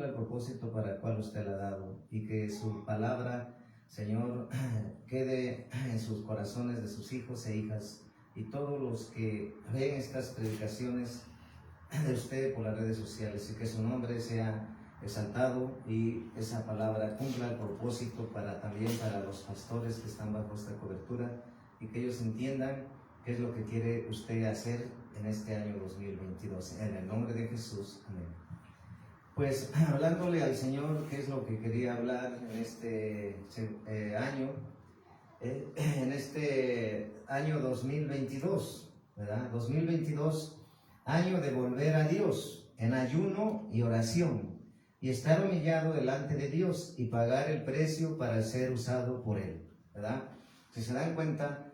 cumpla el propósito para el cual usted le ha dado, y que su palabra, Señor, quede en sus corazones de sus hijos e hijas, y todos los que ven estas predicaciones de usted por las redes sociales, y que su nombre sea exaltado y esa palabra cumpla el propósito también para los pastores que están bajo esta cobertura, y que ellos entiendan qué es lo que quiere usted hacer en este año 2022. En el nombre de Jesús, amén. Pues hablándole al Señor qué es lo que quería hablar en este año, en este año 2022, ¿verdad? 2022, año de volver a Dios en ayuno y oración, y estar humillado delante de Dios y pagar el precio para ser usado por Él, ¿verdad? Si se dan cuenta,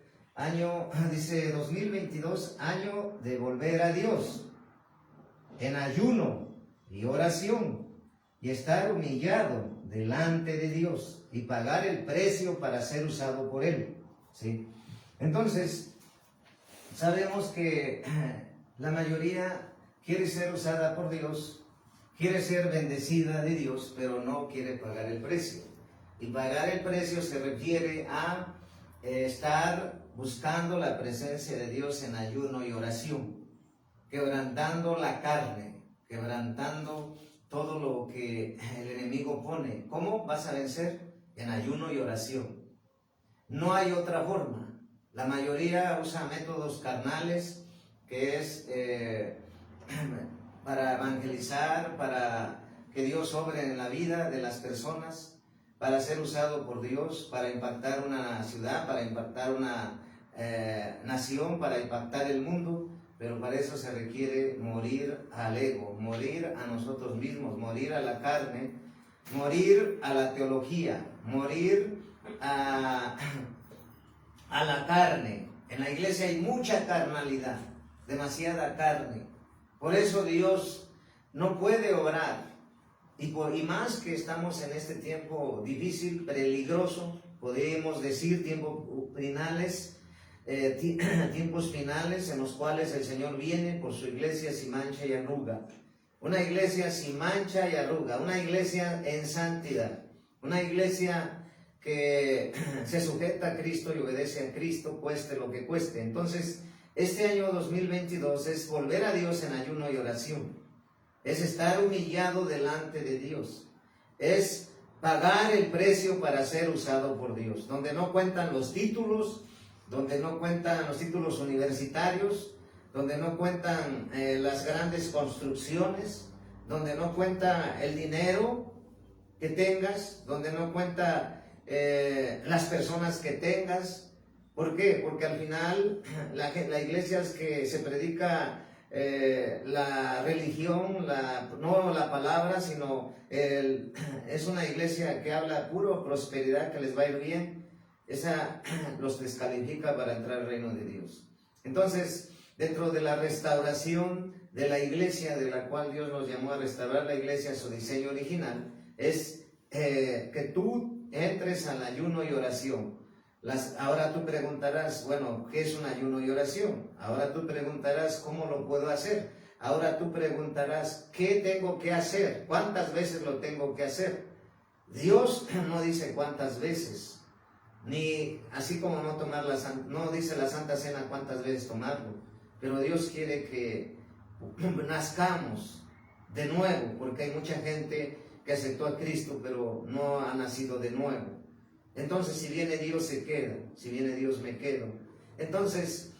dice 2022, año de volver a Dios en ayuno y oración, y estar humillado delante de Dios y pagar el precio para ser usado por Él, ¿sí? Entonces, sabemos que la mayoría quiere ser usada por Dios, quiere ser bendecida de Dios, pero no quiere pagar el precio. Y pagar el precio se refiere a estar buscando la presencia de Dios en ayuno y oración, quebrantando la carne, quebrantando todo lo que el enemigo pone. ¿Cómo vas a vencer? En ayuno y oración. No hay otra forma. La mayoría usa métodos carnales, que es para evangelizar, para que Dios obre en la vida de las personas, para ser usado por Dios, para impactar una ciudad, para impactar una nación, para impactar el mundo. Pero para eso se requiere morir al ego, morir a nosotros mismos, morir a la carne, morir a la teología, morir a la carne. En la iglesia hay mucha carnalidad, demasiada carne. Por eso Dios no puede obrar. Y más que estamos en este tiempo difícil, peligroso, podemos decir tiempos finales, tiempos finales en los cuales el Señor viene por su iglesia sin mancha y arruga. Una iglesia sin mancha y arruga, una iglesia en santidad, una iglesia que se sujeta a Cristo y obedece a Cristo, cueste lo que cueste. Entonces, este año 2022 es volver a Dios en ayuno y oración, es estar humillado delante de Dios, es pagar el precio para ser usado por Dios, donde no cuentan los títulos, donde no cuentan los títulos universitarios, donde no cuentan las grandes construcciones, donde no cuenta el dinero que tengas, donde no cuenta las personas que tengas. ¿Por qué? Porque al final la iglesia es que se predica la religión, no la palabra, sino es una iglesia que habla puro prosperidad, que les va a ir bien. Esa los descalifica para entrar al reino de Dios. Entonces, dentro de la restauración de la iglesia, de la cual Dios nos llamó a restaurar la iglesia a su diseño original, es que tú entres al ayuno y oración. Ahora tú preguntarás, bueno, ¿qué es un ayuno y oración? Ahora tú preguntarás, ¿cómo lo puedo hacer? Ahora tú preguntarás, ¿qué tengo que hacer? ¿Cuántas veces lo tengo que hacer? Dios no dice cuántas veces, ni así como no dice la Santa Cena cuántas veces tomarlo, pero Dios quiere que nazcamos de nuevo, porque hay mucha gente que aceptó a Cristo, pero no ha nacido de nuevo. Entonces, si viene Dios, se queda. Si viene Dios, me quedo. Entonces,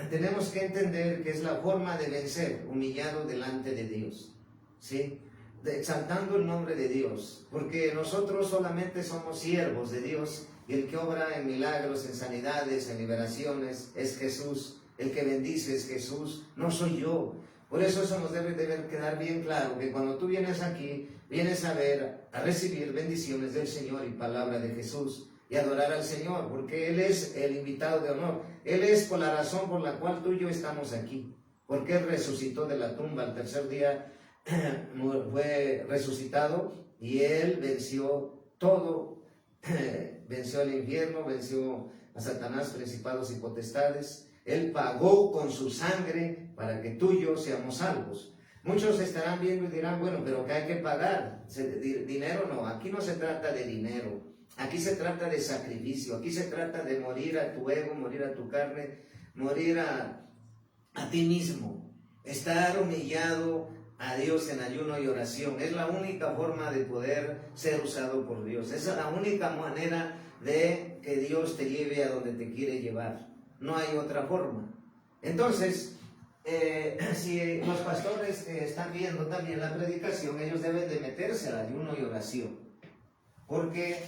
tenemos que entender que es la forma de vencer, humillado delante de Dios, ¿sí? Exaltando el nombre de Dios, porque nosotros solamente somos siervos de Dios, y el que obra en milagros, en sanidades, en liberaciones, es Jesús. El que bendice es Jesús, no soy yo. Por eso nos debe quedar bien claro que cuando tú vienes aquí, vienes a recibir bendiciones del Señor y palabra de Jesús, y adorar al Señor, porque Él es el invitado de honor. Él es por la razón por la cual tú y yo estamos aquí, porque Él resucitó de la tumba al tercer día, fue resucitado, y Él venció todo, venció al infierno, venció a Satanás, principados y potestades. Él pagó con su sangre para que tú y yo seamos salvos. Muchos estarán viendo y dirán, bueno, pero ¿qué hay que pagar? Dinero no, aquí no se trata de dinero, aquí se trata de sacrificio, aquí se trata de morir a tu ego, morir a tu carne, morir a ti mismo, estar humillado a Dios en ayuno y oración. Es la única forma de poder ser usado por Dios, es la única manera de que Dios te lleve a donde te quiere llevar, no hay otra forma. Entonces, si los pastores están viendo también la predicación, ellos deben de meterse al ayuno y oración, porque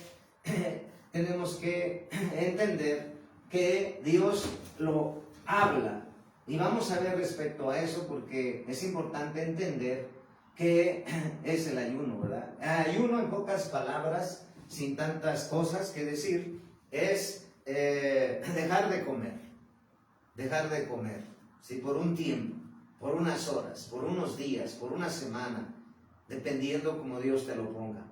tenemos que entender que Dios lo habla, y vamos a ver respecto a eso, porque es importante entender qué es el ayuno, ¿verdad? El ayuno, en pocas palabras, sin tantas cosas que decir, es dejar de comer, ¿sí? Por un tiempo, por unas horas, por unos días, por una semana, dependiendo como Dios te lo ponga.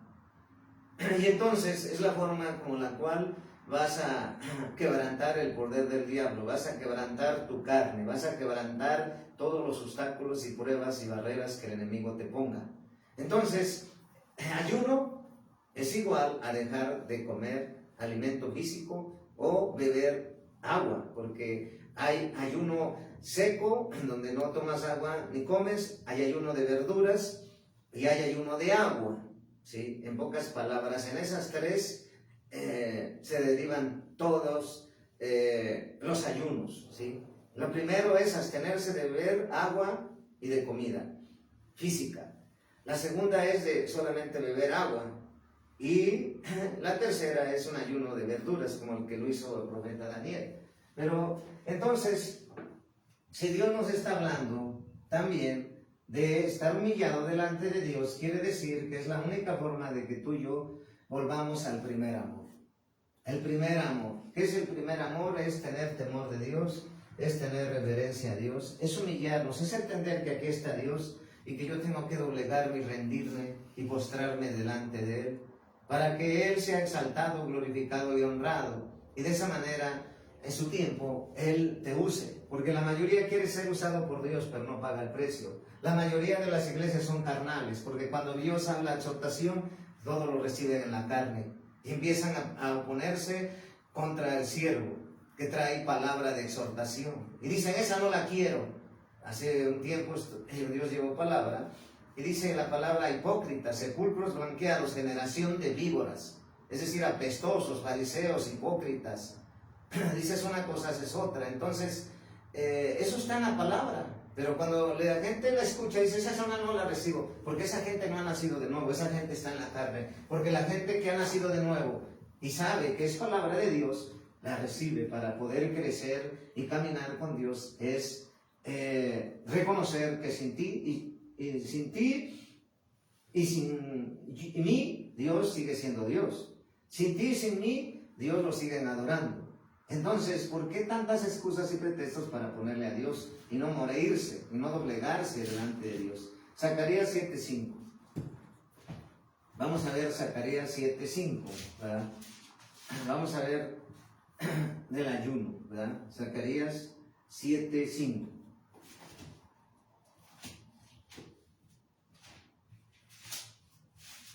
Y entonces es la forma con la cual vas a quebrantar el poder del diablo, vas a quebrantar tu carne, vas a quebrantar todos los obstáculos y pruebas y barreras que el enemigo te ponga. Entonces, ayuno es igual a dejar de comer alimento físico o beber agua, porque hay ayuno seco, donde no tomas agua ni comes, hay ayuno de verduras y hay ayuno de agua, ¿sí? En pocas palabras, en esas tres se derivan todos los ayunos, ¿sí? Lo primero es abstenerse de beber agua y de comida física. La segunda es de solamente beber agua. Y la tercera es un ayuno de verduras, como el que lo hizo el profeta Daniel. Pero entonces, si Dios nos está hablando también de estar humillado delante de Dios, quiere decir que es la única forma de que tú y yo volvamos al primer amor. El primer amor. ¿Qué es el primer amor? Es tener temor de Dios, es tener reverencia a Dios, es humillarnos, es entender que aquí está Dios y que yo tengo que doblegarme y rendirme y postrarme delante de Él, para que Él sea exaltado, glorificado y honrado. Y de esa manera, en su tiempo, Él te use. Porque la mayoría quiere ser usado por Dios, pero no paga el precio. La mayoría de las iglesias son carnales, porque cuando Dios habla exhortación, todo lo reciben en la carne. Y empiezan a oponerse contra el siervo, que trae palabra de exhortación. Y dicen, esa no la quiero. Hace un tiempo Dios llevó palabra. Y dice la palabra hipócritas, sepulcros blanqueados, generación de víboras. Es decir, apestosos, fariseos, hipócritas. Dices una cosa, haces otra. Entonces, eso está en la palabra. Pero cuando la gente la escucha, dice, esa no la recibo. Porque esa gente no ha nacido de nuevo, esa gente está en la carne. Porque la gente que ha nacido de nuevo y sabe que es palabra de Dios, la recibe para poder crecer y caminar con Dios. Es reconocer que sin ti y sin mí, Dios sigue siendo Dios. Sin ti y sin mí, Dios lo siguen adorando. Entonces, ¿por qué tantas excusas y pretextos para ponerle a Dios y no morirse y no doblegarse delante de Dios? Zacarías 7:5. Vamos a ver Zacarías 7:5, ¿verdad? Vamos a ver del ayuno, ¿verdad? Zacarías 7:5.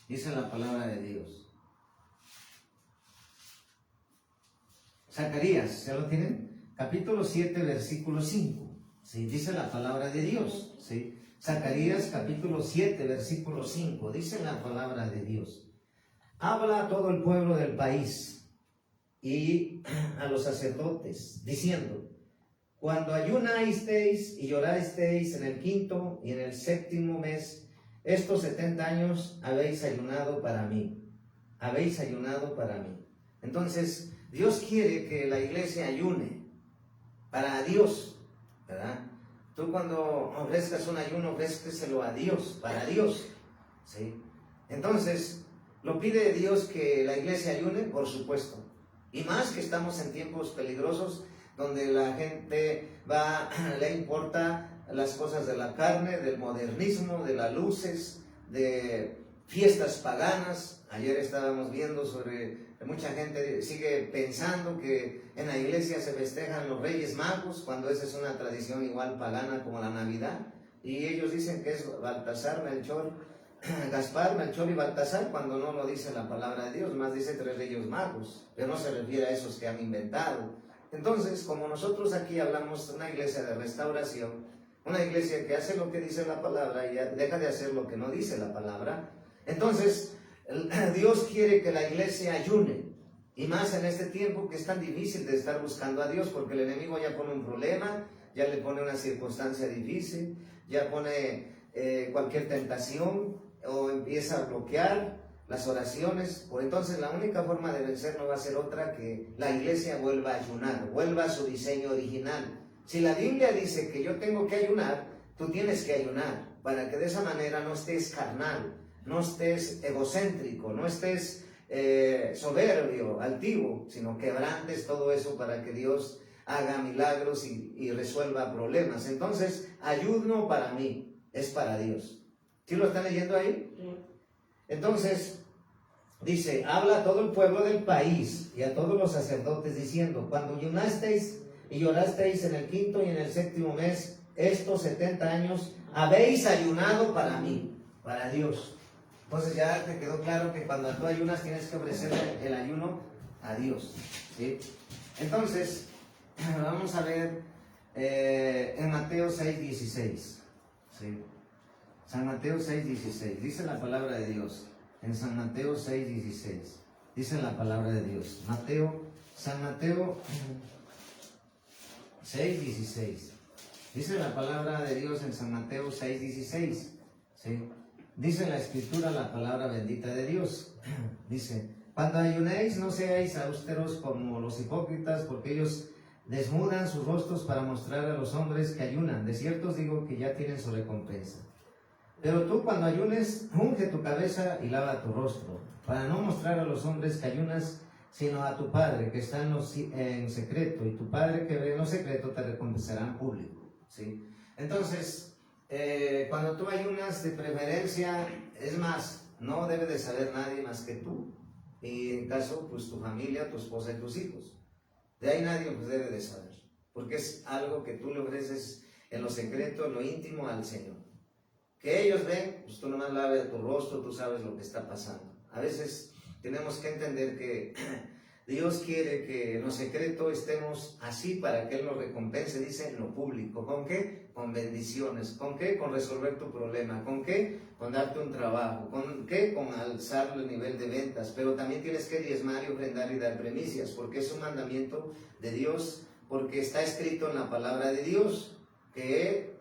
Dice la palabra de Dios. Zacarías, ¿ya lo tienen? Capítulo 7, versículo 5. ¿Sí? Dice la palabra de Dios. ¿Sí? Zacarías, capítulo 7, versículo 5. Dice la palabra de Dios. Habla a todo el pueblo del país y a los sacerdotes, diciendo, cuando ayunasteis y llorasteis en el 5º y en el 7º mes, estos 70 años habéis ayunado para mí. Habéis ayunado para mí. Entonces, Dios quiere que la iglesia ayune para Dios, ¿verdad? Tú cuando ofrezcas un ayuno, ofrézcaselo a Dios, para Dios, ¿sí? Entonces, ¿lo pide Dios que la iglesia ayune? Por supuesto. Y más que estamos en tiempos peligrosos, donde la gente le importa las cosas de la carne, del modernismo, de las luces, de fiestas paganas. Ayer estábamos viendo sobre mucha gente sigue pensando que en la iglesia se festejan los Reyes Magos, cuando esa es una tradición igual pagana como la Navidad. y ellos dicen que es Baltasar, Melchor, Gaspar, Melchor y Baltasar, cuando no lo dice la palabra de Dios, más dice 3 reyes magos, pero no se refiere a esos que han inventado. Entonces, como nosotros aquí hablamos de una iglesia de restauración, una iglesia que hace lo que dice la palabra y deja de hacer lo que no dice la palabra, entonces Dios quiere que la iglesia ayune, y más en este tiempo que es tan difícil de estar buscando a Dios, porque el enemigo ya pone un problema, ya le pone una circunstancia difícil, ya pone cualquier tentación, o empieza a bloquear las oraciones. Por entonces la única forma de vencer no va a ser otra que la iglesia vuelva a ayunar, vuelva a su diseño original. Si la Biblia dice que yo tengo que ayunar, tú tienes que ayunar, para que de esa manera no estés carnal, no estés egocéntrico, no estés soberbio, altivo, sino quebrantes todo eso para que Dios haga milagros y resuelva problemas. Entonces, ayuno para mí es para Dios. ¿Sí lo están leyendo ahí? Sí. Entonces, dice, habla a todo el pueblo del país y a todos los sacerdotes diciendo, cuando ayunasteis y llorasteis en el 5º y en el 7º mes, estos 70 años, habéis ayunado para mí, para Dios. Entonces ya te quedó claro que cuando tú ayunas tienes que ofrecer el ayuno a Dios, ¿sí? Entonces, vamos a ver en Mateo 6:16, ¿sí? San Mateo 6:16, dice la palabra de Dios, en San Mateo 6:16, dice la palabra de Dios, San Mateo 6:16, dice la palabra de Dios en San Mateo 6:16, ¿sí? Dice la Escritura, la palabra bendita de Dios, dice, cuando ayunéis no seáis austeros como los hipócritas, porque ellos desnudan sus rostros para mostrar a los hombres que ayunan. De cierto os digo que ya tienen su recompensa. Pero tú cuando ayunes, unge tu cabeza y lava tu rostro, para no mostrar a los hombres que ayunas, sino a tu Padre que está en secreto, y tu Padre que ve en lo secreto te recompensará en público, ¿sí? Entonces, cuando tú ayunas, de preferencia, es más, no debe de saber nadie más que tú, y en caso, pues tu familia, tu esposa y tus hijos. De ahí nadie pues debe de saber, porque es algo que tú le ofreces en lo secreto, en lo íntimo al Señor. Que ellos ven, pues tú nomás laves tu rostro, tú sabes lo que está pasando. A veces tenemos que entender que Dios quiere que en lo secreto estemos así para que Él nos recompense, dice, en lo público. ¿Con qué? Con bendiciones. ¿Con qué? Con resolver tu problema. ¿Con qué? Con darte un trabajo. ¿Con qué? Con alzar el nivel de ventas. Pero también tienes que diezmar y ofrendar y dar primicias, porque es un mandamiento de Dios, porque está escrito en la palabra de Dios que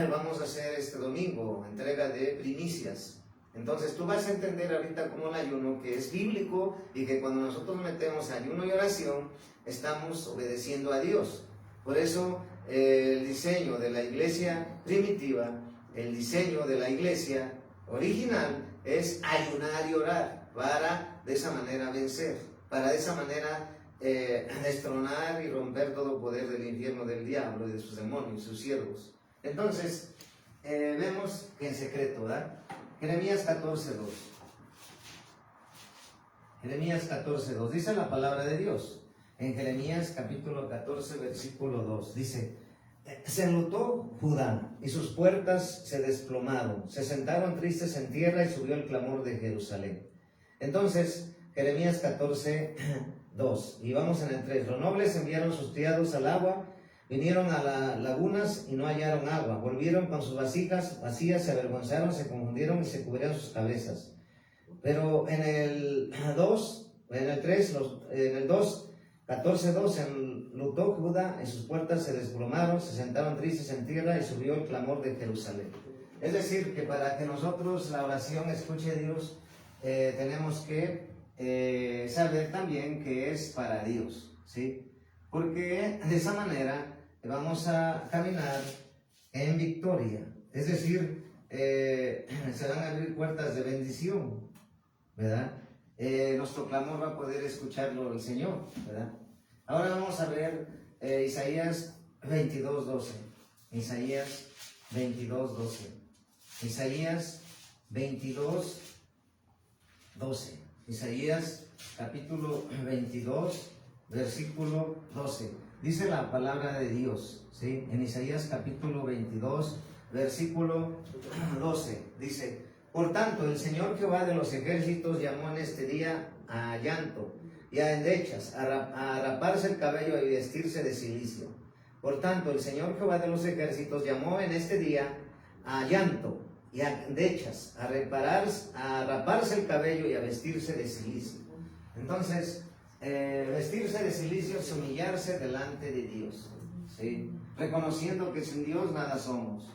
vamos a hacer este domingo entrega de primicias. Entonces tú vas a entender ahorita como el ayuno, que es bíblico, y que cuando nosotros metemos ayuno y oración, estamos obedeciendo a Dios. Por eso el diseño de la iglesia primitiva, el diseño de la iglesia original, es ayunar y orar, para de esa manera vencer, para de esa manera destronar y romper todo poder del infierno, del diablo y de sus demonios, sus siervos. Entonces, vemos que en secreto, ¿verdad? Jeremías 14:2. Jeremías 14:2. Dice la palabra de Dios. En Jeremías capítulo 14, versículo 2. Dice, se enlutó Judá y sus puertas se desplomaron. Se sentaron tristes en tierra y subió el clamor de Jerusalén. Entonces, Jeremías 14:2. Y vamos en el 3. Los nobles enviaron sus criados al agua. Vinieron a las lagunas y no hallaron agua. Volvieron con sus vasijas vacías, se avergonzaron, se confundieron y se cubrieron sus cabezas. Pero en el 2, en el 3, en el 2, 14:2, se enlutó Judá y sus puertas se desplomaron, se sentaron tristes en tierra y subió el clamor de Jerusalén. Es decir, que para que nosotros la oración escuche a Dios, tenemos que saber también que es para Dios, ¿sí? Porque de esa manera vamos a caminar en victoria. Es decir, se van a abrir puertas de bendición, ¿verdad? Nuestro clamor va a poder escucharlo el Señor, ¿verdad? Ahora vamos a ver Isaías 22:12. Isaías 22:12. Isaías 22:12. Isaías capítulo 22, versículo 12. Dice la palabra de Dios, ¿sí? En Isaías capítulo 22, versículo 12, dice: por tanto, el Señor Jehová de los ejércitos llamó en este día a llanto y a endechas, a raparse el cabello y vestirse de cilicio. Por tanto, el Señor Jehová de los ejércitos llamó en este día a llanto y a endechas, a raparse el cabello y a vestirse de cilicio. Entonces, vestirse de cilicio es humillarse delante de Dios, ¿sí? Reconociendo que sin Dios nada somos,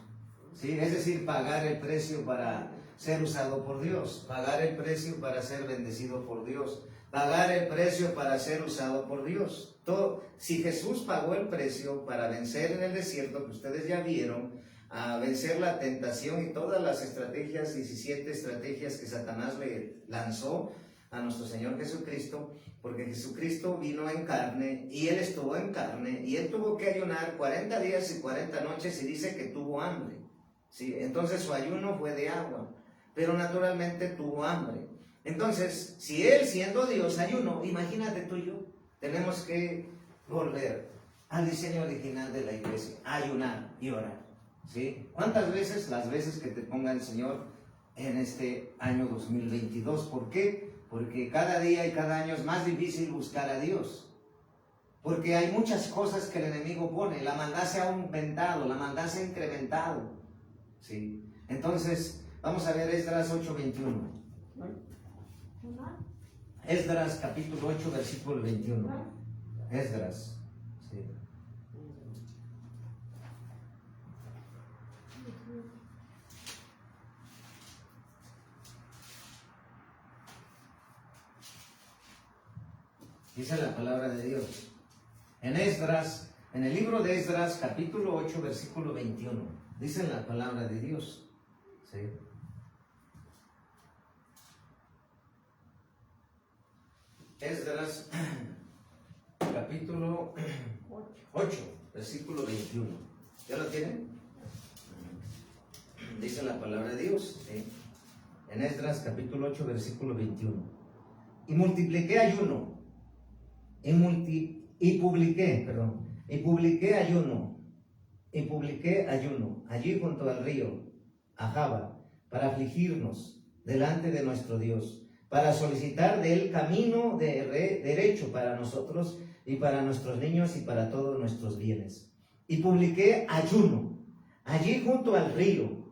¿sí? Es decir, pagar el precio para ser usado por Dios, pagar el precio para ser bendecido por Dios, pagar el precio para ser usado por Dios. Si Jesús pagó el precio para vencer en el desierto, que ustedes ya vieron, a vencer la tentación y todas las estrategias, 17 estrategias que Satanás le lanzó a nuestro Señor Jesucristo, porque Jesucristo vino en carne y Él estuvo en carne y Él tuvo que ayunar 40 días y 40 noches y dice que tuvo hambre, ¿sí? Entonces su ayuno fue de agua, pero naturalmente tuvo hambre. Entonces, si Él siendo Dios ayunó, imagínate tú y yo, tenemos que volver al diseño original de la iglesia, ayunar y orar, ¿sí? ¿Cuántas veces? Las veces que te ponga el Señor en este año 2022. ¿Por qué? Porque cada día y cada año es más difícil buscar a Dios. Porque hay muchas cosas que el enemigo pone. La maldad se ha aumentado, la maldad se ha incrementado, ¿sí? Entonces, vamos a ver Esdras 8:21. Esdras capítulo 8, versículo 21. Esdras, sí. Dice la palabra de Dios. En Esdras, en el libro de Esdras, capítulo 8, versículo 21. Dice la palabra de Dios. ¿Sí? Esdras, capítulo 8, versículo 21. ¿Ya lo tienen? Dice la palabra de Dios, ¿sí? En Esdras, capítulo 8, versículo 21. Y multipliqué ayuno, y publiqué ayuno allí junto al río Ahava, para afligirnos delante de nuestro Dios, para solicitar de él camino derecho para nosotros y para nuestros niños y para todos nuestros bienes. Y publiqué ayuno allí junto al río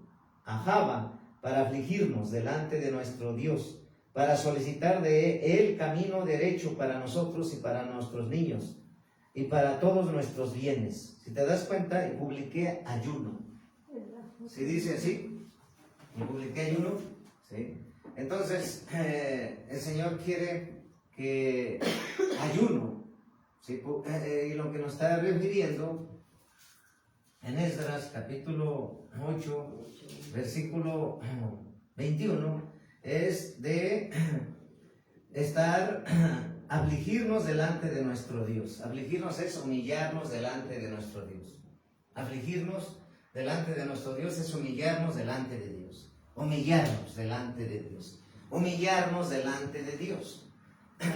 Ahava, para afligirnos delante de nuestro Dios, para solicitar de él camino derecho para nosotros y para nuestros niños y para todos nuestros bienes. Si te das cuenta, y publiqué ayuno. ¿Sí dice así? Y publiqué ayuno, ¿sí? Entonces, el Señor quiere que ayuno, ¿sí? Y lo que nos está refiriendo en Esdras capítulo 8, versículo 21, es de afligirnos delante de nuestro Dios. Afligirnos es humillarnos delante de nuestro Dios. Afligirnos delante de nuestro Dios es humillarnos delante de Dios. Humillarnos delante de Dios. Humillarnos delante de Dios.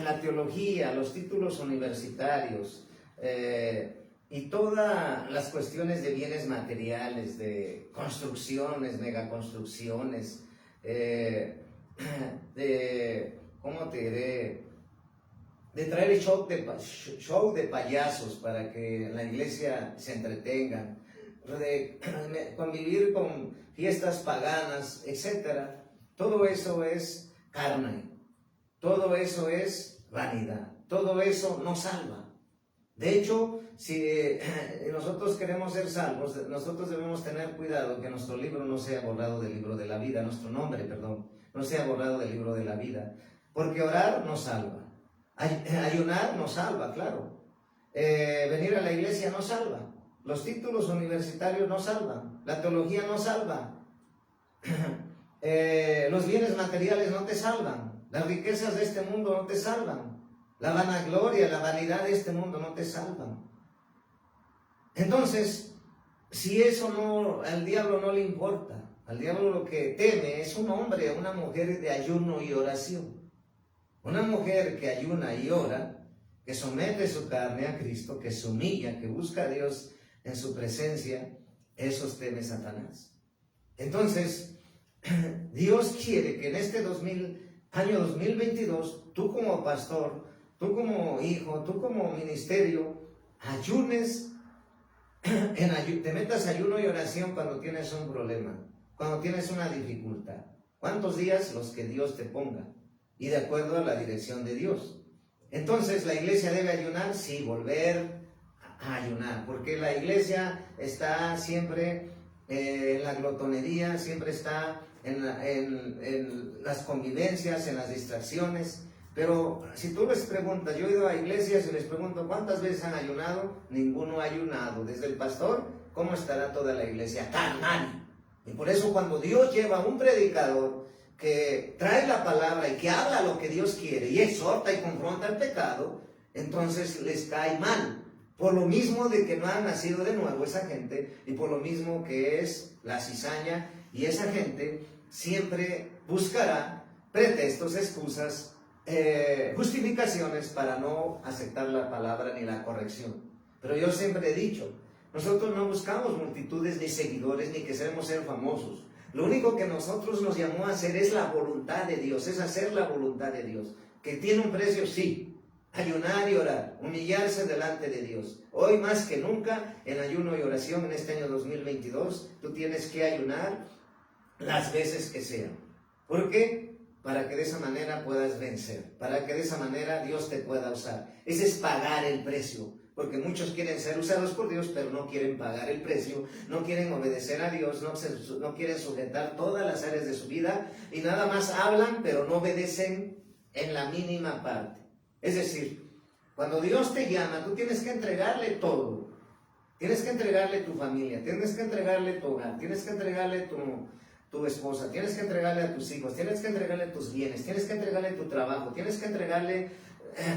La teología, los títulos universitarios, y todas las cuestiones de bienes materiales, de construcciones, megaconstrucciones, ¿cómo te diré? De traer show de payasos para que la iglesia se entretengan, de convivir con fiestas paganas, etc. Todo eso es carne, todo eso es vanidad, todo eso no salva. De hecho, si nosotros queremos ser salvos, nosotros debemos tener cuidado que nuestro libro no sea borrado del libro de la vida, nuestro nombre, perdón, no sea borrado del libro de la vida, porque orar nos salva, ayunar nos salva, claro, venir a la iglesia nos salva, los títulos universitarios nos salvan, la teología nos salva, los bienes materiales no te salvan, las riquezas de este mundo no te salvan, la vanagloria, la vanidad de este mundo no te salvan. Entonces, si eso no, al diablo no le importa, al diablo lo que teme es un hombre, una mujer de ayuno y oración. Una mujer que ayuna y ora, que somete su carne a Cristo, que se humilla, que busca a Dios en su presencia, esos teme Satanás. Entonces, Dios quiere que en este año 2022, tú como pastor, tú como hijo, tú como ministerio, ayunes, te metas ayuno y oración cuando tienes un problema, cuando tienes una dificultad. ¿Cuántos días? Los que Dios te ponga, y de acuerdo a la dirección de Dios. Entonces, ¿la iglesia debe ayunar? Sí, volver a ayunar, porque la iglesia está siempre en la glotonería, siempre está en las convivencias, en las distracciones. Pero si tú les preguntas, yo he ido a iglesias y les pregunto ¿cuántas veces han ayunado? Ninguno ha ayunado. Desde el pastor, ¿cómo estará toda la iglesia? Carnal. Y por eso cuando Dios lleva a un predicador que trae la palabra y que habla lo que Dios quiere y exhorta y confronta el pecado, entonces les cae mal. Por lo mismo de que no ha nacido de nuevo esa gente, y por lo mismo que es la cizaña, y esa gente siempre buscará pretextos, excusas, justificaciones para no aceptar la palabra ni la corrección. Pero yo siempre he dicho, nosotros no buscamos multitudes ni seguidores ni que queremos ser famosos. Lo único que nosotros nos llamó a hacer es la voluntad de Dios, es hacer la voluntad de Dios, que tiene un precio, sí. Ayunar y orar, humillarse delante de Dios. Hoy más que nunca, en ayuno y oración en este año 2022, tú tienes que ayunar las veces que sean. ¿Por qué? Para que de esa manera puedas vencer, para que de esa manera Dios te pueda usar. Ese es pagar el precio, porque muchos quieren ser usados por Dios, pero no quieren pagar el precio, no quieren obedecer a Dios, no quieren sujetar todas las áreas de su vida, y nada más hablan, pero no obedecen en la mínima parte. Es decir, cuando Dios te llama, tú tienes que entregarle todo. Tienes que entregarle tu familia, tienes que entregarle tu hogar, tienes que entregarle tu esposa, tienes que entregarle a tus hijos, tienes que entregarle tus bienes, tienes que entregarle tu trabajo, tienes que entregarle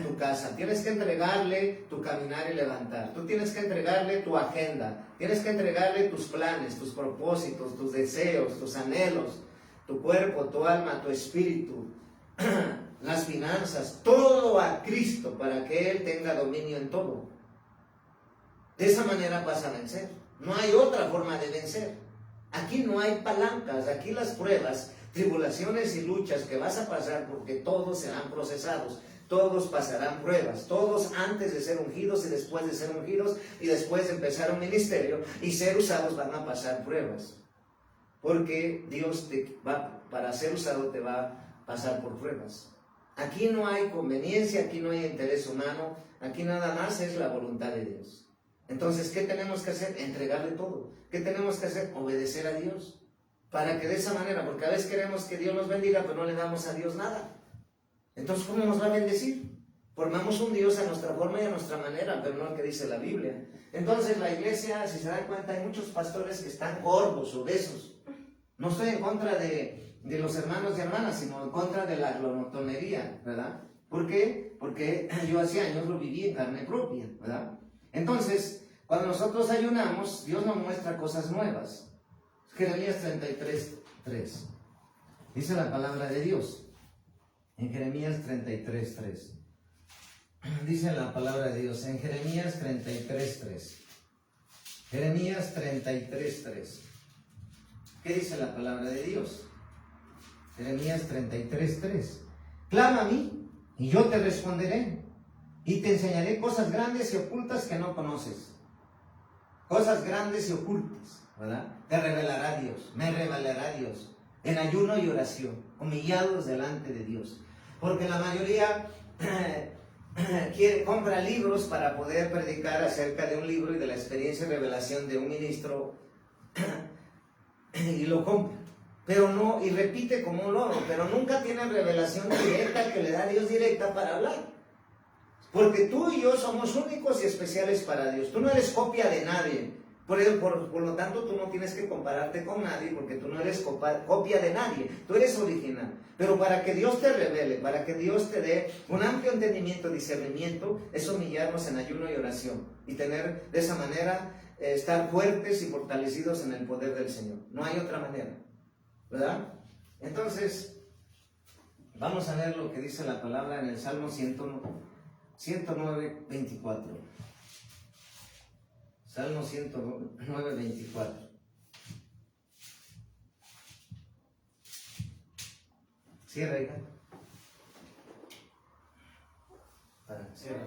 tu casa, tienes que entregarle tu caminar y levantar, tú tienes que entregarle tu agenda, tienes que entregarle tus planes, tus propósitos, tus deseos, tus anhelos, tu cuerpo, tu alma, tu espíritu, las finanzas, todo a Cristo para que Él tenga dominio en todo. De esa manera vas a vencer. No hay otra forma de vencer. Aquí no hay palancas, aquí las pruebas, tribulaciones y luchas que vas a pasar, porque todos serán procesados, todos pasarán pruebas, todos antes de ser ungidos y después de ser ungidos y después de empezar un ministerio y ser usados van a pasar pruebas. Porque Dios para ser usado te va a pasar por pruebas. Aquí no hay conveniencia, aquí no hay interés humano, aquí nada más es la voluntad de Dios. Entonces, ¿qué tenemos que hacer? Entregarle todo. ¿Qué tenemos que hacer? Obedecer a Dios. Para que de esa manera, porque a veces queremos que Dios nos bendiga, pero no le damos a Dios nada. Entonces, ¿cómo nos va a bendecir? Formamos un Dios a nuestra forma y a nuestra manera, pero no lo que dice la Biblia. Entonces, la iglesia, si se dan cuenta, hay muchos pastores que están gordos, obesos. No estoy en contra de los hermanos y hermanas, sino en contra de la glotonería, ¿verdad? ¿Por qué? Porque yo hace años lo viví en carne propia, ¿verdad? Entonces, cuando nosotros ayunamos, Dios nos muestra cosas nuevas. Jeremías 33:3. Dice la palabra de Dios. En Jeremías 33:3. Dice la palabra de Dios en Jeremías 33:3. Jeremías 33:3. ¿Qué dice la palabra de Dios? Jeremías 33:3. Clama a mí y yo te responderé y te enseñaré cosas grandes y ocultas que no conoces. Cosas grandes y ocultas, ¿verdad? Te revelará Dios, me revelará Dios en ayuno y oración, humillados delante de Dios. Porque la mayoría compra libros para poder predicar acerca de un libro y de la experiencia y revelación de un ministro y lo compra, pero no, y repite como un loro, pero nunca tiene revelación directa que le da Dios directa para hablar. Porque tú y yo somos únicos y especiales para Dios. Tú no eres copia de nadie. Por lo tanto, tú no tienes que compararte con nadie, porque tú no eres copia de nadie. Tú eres original. Pero para que Dios te revele, para que Dios te dé un amplio entendimiento, discernimiento, es humillarnos en ayuno y oración. Y tener de esa manera, estar fuertes y fortalecidos en el poder del Señor. No hay otra manera, ¿verdad? Entonces, vamos a ver lo que dice la palabra en el Salmo 109:24. Salmo 109:24. Cierra, hija. Cierra.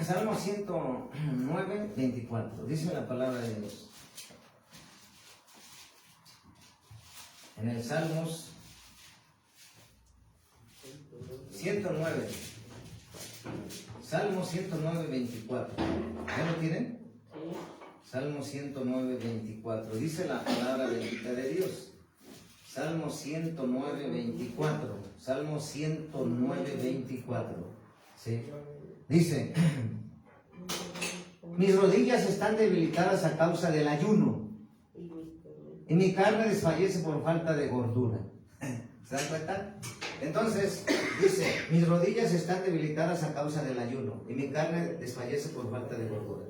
Salmo 109, 24. Dice la palabra de Dios. En el Salmos 109. Salmo 109, 24. ¿Ya lo tienen? Salmo 109, 24. Dice la palabra bendita de Dios. Salmo 109, 24. Salmo 109, 24. ¿Sí? Dice: mis rodillas están debilitadas a causa del ayuno, y mi carne desfallece por falta de gordura. ¿Se dan cuenta? Entonces, dice: mis rodillas están debilitadas a causa del ayuno, y mi carne desfallece por falta de gordura.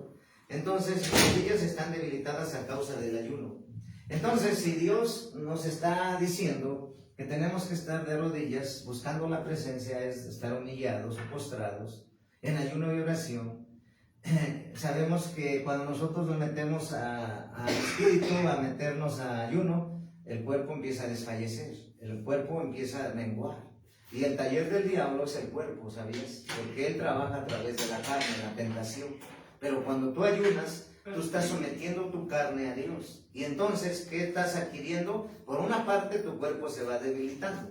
Entonces, mis rodillas están debilitadas a causa del ayuno. Entonces, si Dios nos está diciendo que tenemos que estar de rodillas buscando la presencia, es estar humillados o postrados en ayuno y oración, sabemos que cuando nosotros nos metemos al espíritu, a meternos a ayuno, el cuerpo empieza a desfallecer, el cuerpo empieza a menguar. Y el taller del diablo es el cuerpo, ¿sabías? Porque él trabaja a través de la carne, la tentación. Pero cuando tú ayunas, tú estás sometiendo tu carne a Dios. Y entonces, ¿qué estás adquiriendo? Por una parte, tu cuerpo se va debilitando.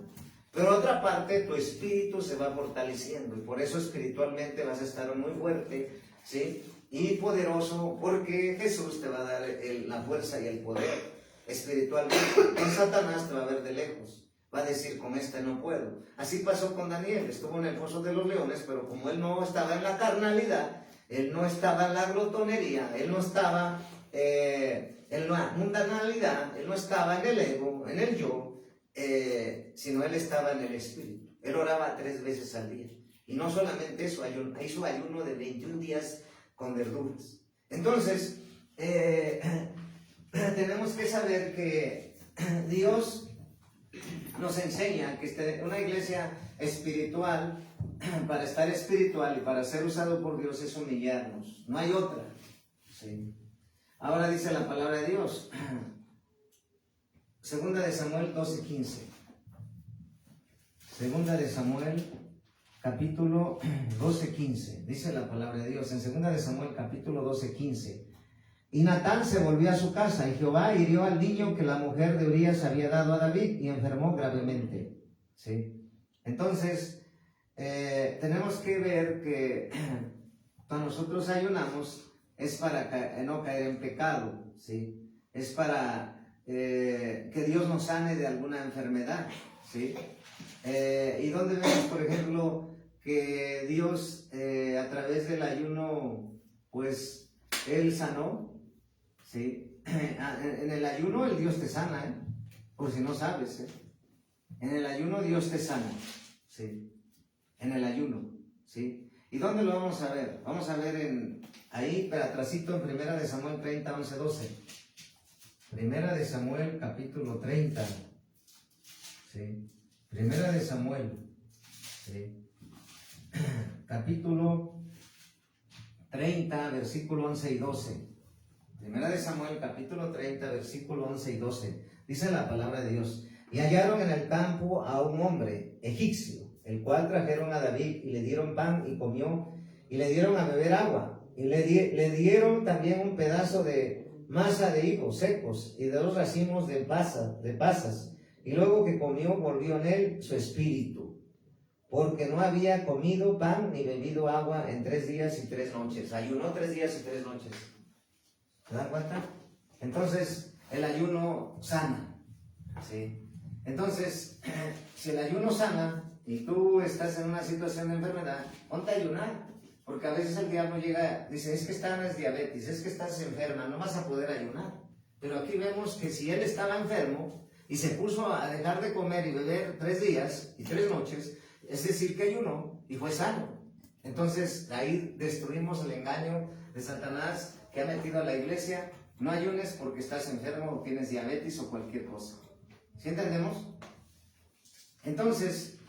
Pero otra parte, tu espíritu se va fortaleciendo. Y por eso espiritualmente vas a estar muy fuerte, ¿sí? Y poderoso, porque Jesús te va a dar la fuerza y el poder espiritualmente. Y Satanás te va a ver de lejos. Va a decir: con este no puedo. Así pasó con Daniel. Estuvo en el foso de los leones, pero como él no estaba en la carnalidad, él no estaba en la glotonería, él no estaba en la mundanalidad, él no estaba en el ego, en el yo, sino él estaba en el espíritu. Él oraba 3 veces al día. Y no solamente eso, hizo ayuno de 21 días con verduras. Entonces, tenemos que saber que Dios nos enseña que una iglesia espiritual, para estar espiritual y para ser usado por Dios, es humillarnos. No hay otra. ¿Sí? Ahora dice la palabra de Dios. Segunda de Samuel 12:15. Segunda de Samuel capítulo 12:15. Dice la palabra de Dios en segunda de Samuel capítulo 12:15. Y Natán se volvió a su casa, y Jehová hirió al niño que la mujer de Urías había dado a David, y enfermó gravemente. ¿Sí? Entonces, tenemos que ver que cuando nosotros ayunamos es para no caer en pecado, ¿sí? Es para que Dios nos sane de alguna enfermedad, ¿sí? Y donde vemos, por ejemplo, que Dios a través del ayuno, pues, Él sanó, ¿sí? En el ayuno el Dios te sana, por si no sabes, en el ayuno Dios te sana, ¿sí? En el ayuno, ¿sí? ¿Y dónde lo vamos a ver? Vamos a ver ahí, pero atrasito, en Primera de Samuel 30, 11, 12. Primera de Samuel, capítulo 30, ¿sí? Primera de Samuel, ¿sí? Capítulo 30, versículo 11 y 12. Primera de Samuel, capítulo 30, versículo 11 y 12. Dice la palabra de Dios: y hallaron en el campo a un hombre egipcio, el cual trajeron a David, y le dieron pan y comió, y le dieron a beber agua, y le dieron también un pedazo de masa de higos secos y de 2 racimos de pasas, y luego que comió volvió en él su espíritu, porque no había comido pan ni bebido agua en 3 días y 3 noches. Ayunó 3 días y 3 noches. ¿Se dan cuenta? Entonces, el ayuno sana, ¿sí? Entonces, si el ayuno sana y tú estás en una situación de enfermedad, ponte a ayunar. Porque a veces el diablo llega, dice: es que estás diabetes, es que estás enferma, no vas a poder ayunar. Pero aquí vemos que si él estaba enfermo y se puso a dejar de comer y beber 3 días y 3 noches, es decir que ayunó y fue sano. Entonces, ahí destruimos el engaño de Satanás que ha metido a la iglesia: no ayunes porque estás enfermo o tienes diabetes o cualquier cosa. ¿Sí entendemos? Entonces,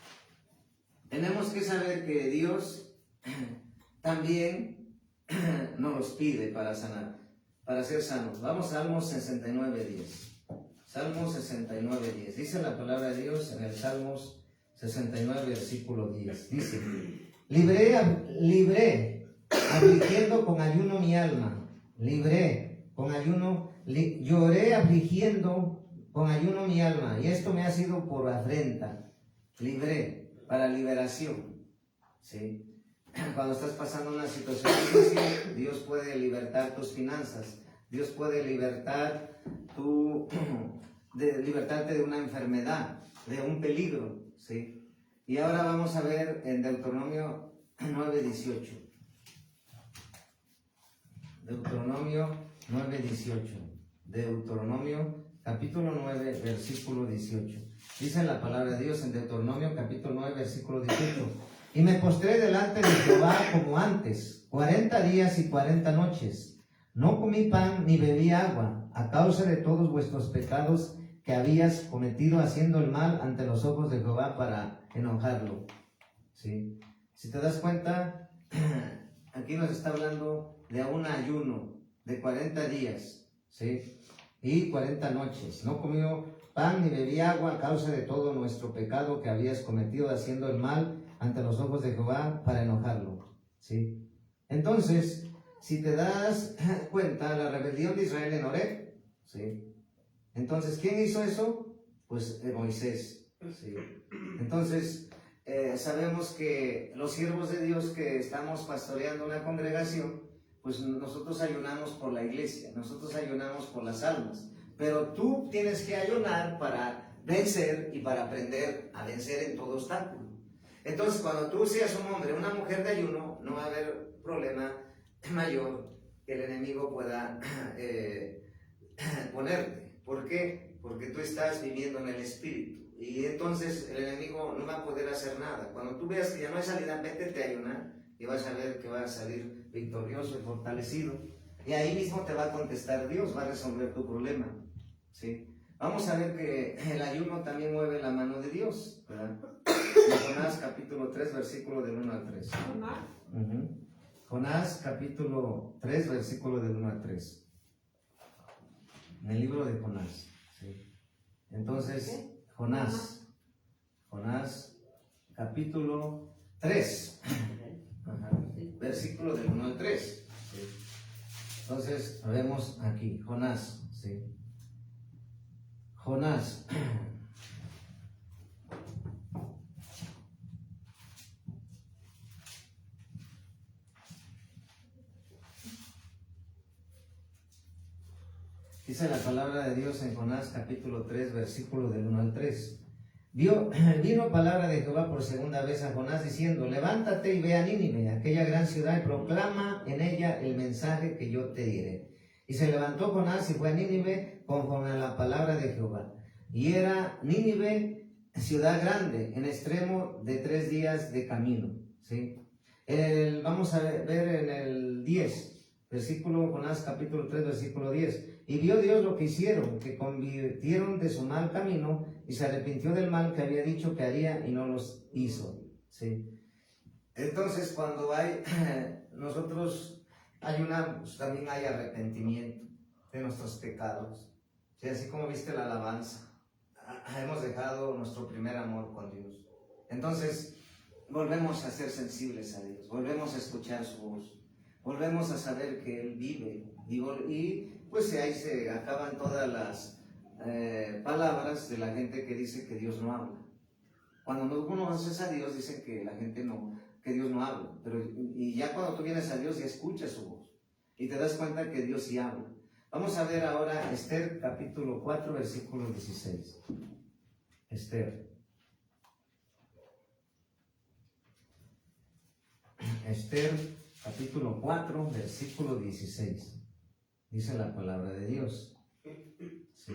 tenemos que saber que Dios también nos los pide para sanar, para ser sanos. Vamos a Salmos 69:10. Salmos 69:10. Dice la palabra de Dios en el Salmos 69, versículo 10. Dice, libré afligiendo con ayuno mi alma. Libré con ayuno, lloré afligiendo con ayuno mi alma. Y esto me ha sido por afrenta. Libré, para liberación. ¿Sí? Cuando estás pasando una situación difícil, Dios puede libertar tus finanzas. Dios puede libertarte de una enfermedad, de un peligro, ¿sí? Y ahora vamos a ver en Deuteronomio 9:18. Deuteronomio 9:18. Deuteronomio capítulo 9, versículo 18. Dice la palabra de Dios en Deuteronomio capítulo 9, versículo 18. Y me postré delante de Jehová como antes, 40 días y 40 noches. No comí pan ni bebí agua, a causa de todos vuestros pecados que habías cometido haciendo el mal ante los ojos de Jehová para enojarlo. ¿Sí? Si te das cuenta, aquí nos está hablando de un ayuno de 40 días, ¿sí? Y 40 noches. No comió pan ni bebí agua a causa de todo nuestro pecado que habías cometido haciendo el mal ante los ojos de Jehová para enojarlo. ¿Sí? Entonces, si te das cuenta, la rebelión de Israel en Horeb, ¿sí? Entonces, ¿quién hizo eso? Pues Moisés, ¿sí? Entonces, sabemos que los siervos de Dios que estamos pastoreando una congregación, pues nosotros ayunamos por la iglesia, nosotros ayunamos por las almas, pero tú tienes que ayunar para vencer y para aprender a vencer en todo obstáculo. Entonces, cuando tú seas un hombre, una mujer de ayuno, no va a haber problema mayor que el enemigo pueda ponerte. ¿Por qué? Porque tú estás viviendo en el Espíritu y entonces el enemigo no va a poder hacer nada. Cuando tú veas que ya no hay salida, métete a ayunar y vas a ver que vas a salir victorioso y fortalecido, y ahí mismo te va a contestar Dios, va a resolver tu problema, ¿sí? Vamos a ver que el ayuno también mueve la mano de Dios, ¿verdad? En Jonás capítulo 3, versículo del 1 al 3. Jonás capítulo 3, versículo del 1 al 3. En el libro de Jonás, ¿sí? Entonces, Jonás capítulo 3, versículo del 1 al 3. ¿Sí? Entonces, vemos aquí, Jonás, ¿sí? Jonás. Dice la palabra de Dios en Jonás capítulo 3, versículo del 1 al 3. Vino palabra de Jehová por segunda vez a Jonás diciendo, levántate y ve a Nínive, aquella gran ciudad, y proclama en ella el mensaje que yo te diré. Y se levantó Jonás y fue a Nínive conforme a la palabra de Jehová. Y era Nínive ciudad grande, en extremo de 3 días de camino. ¿Sí? Vamos a ver en el 10, versículo Jonás capítulo 3, versículo 10. Y vio Dios lo que hicieron, que convirtieron de su mal camino y se arrepintió del mal que había dicho que haría y no los hizo. ¿Sí? Entonces, cuando nosotros ayunamos, también hay arrepentimiento de nuestros pecados. ¿Sí? Así como viste la alabanza, hemos dejado nuestro primer amor con Dios. Entonces, volvemos a ser sensibles a Dios, volvemos a escuchar su voz, volvemos a saber que Él vive y pues ahí se acaban todas las palabras de la gente que dice que Dios no habla. Cuando no conoces a Dios, dicen que la gente no, que Dios no habla. Y ya cuando tú vienes a Dios, ya escuchas su voz. Y te das cuenta que Dios sí habla. Vamos a ver ahora Esther capítulo 4, versículo 16. Esther. Esther capítulo 4, versículo 16. Dice la palabra de Dios. Sí.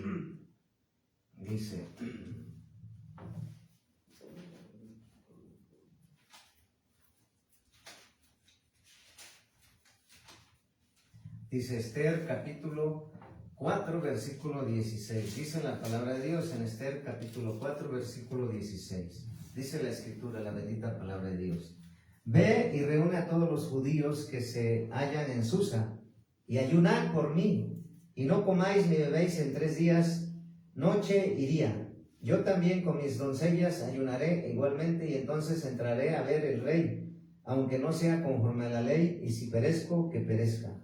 Dice Esther capítulo 4, versículo 16. Dice la palabra de Dios en Esther capítulo 4, versículo 16. Dice la escritura, la bendita palabra de Dios. Ve y reúne a todos los judíos que se hallan en Susa y ayunad por mí, y no comáis ni bebéis en 3 días, noche y día, Yo también con mis doncellas ayunaré igualmente, y entonces entraré a ver el rey, aunque no sea conforme a la ley, y si perezco, que perezca.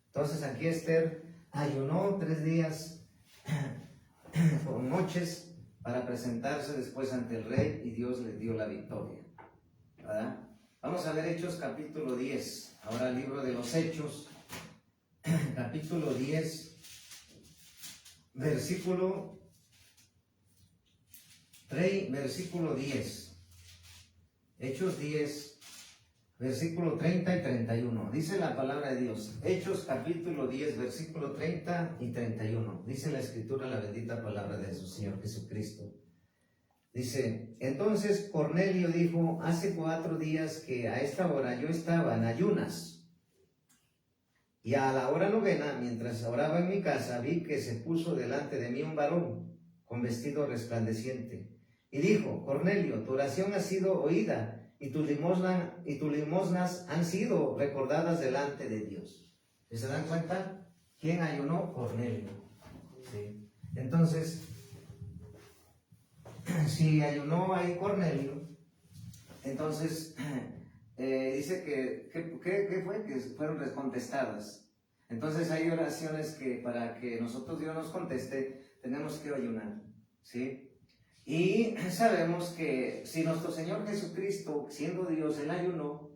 Entonces aquí Esther ayunó 3 días o noches para presentarse después ante el rey, y Dios le dio la victoria, ¿verdad? Vamos a ver Hechos capítulo 10, ahora el libro de los Hechos, capítulo 10, versículo 10, Hechos 10, versículo 30 y 31, dice la palabra de Dios. Hechos capítulo 10, versículo 30 y 31, dice la escritura, la bendita palabra de su Señor Jesucristo. Dice: entonces Cornelio dijo: hace 4 días que a esta hora yo estaba en ayunas, y a la hora 9, mientras oraba en mi casa, vi que se puso delante de mí un varón con vestido resplandeciente, y dijo: Cornelio, tu oración ha sido oída, y tus limosnas han sido recordadas delante de Dios. ¿Se dan cuenta? ¿Quién ayunó? Cornelio. Sí. Entonces, si ayunó ahí Cornelio, entonces dice que fue que fueron contestadas. Entonces hay oraciones que para que nosotros Dios nos conteste tenemos que ayunar, ¿sí? Y sabemos que si nuestro Señor Jesucristo, siendo Dios, Él ayunó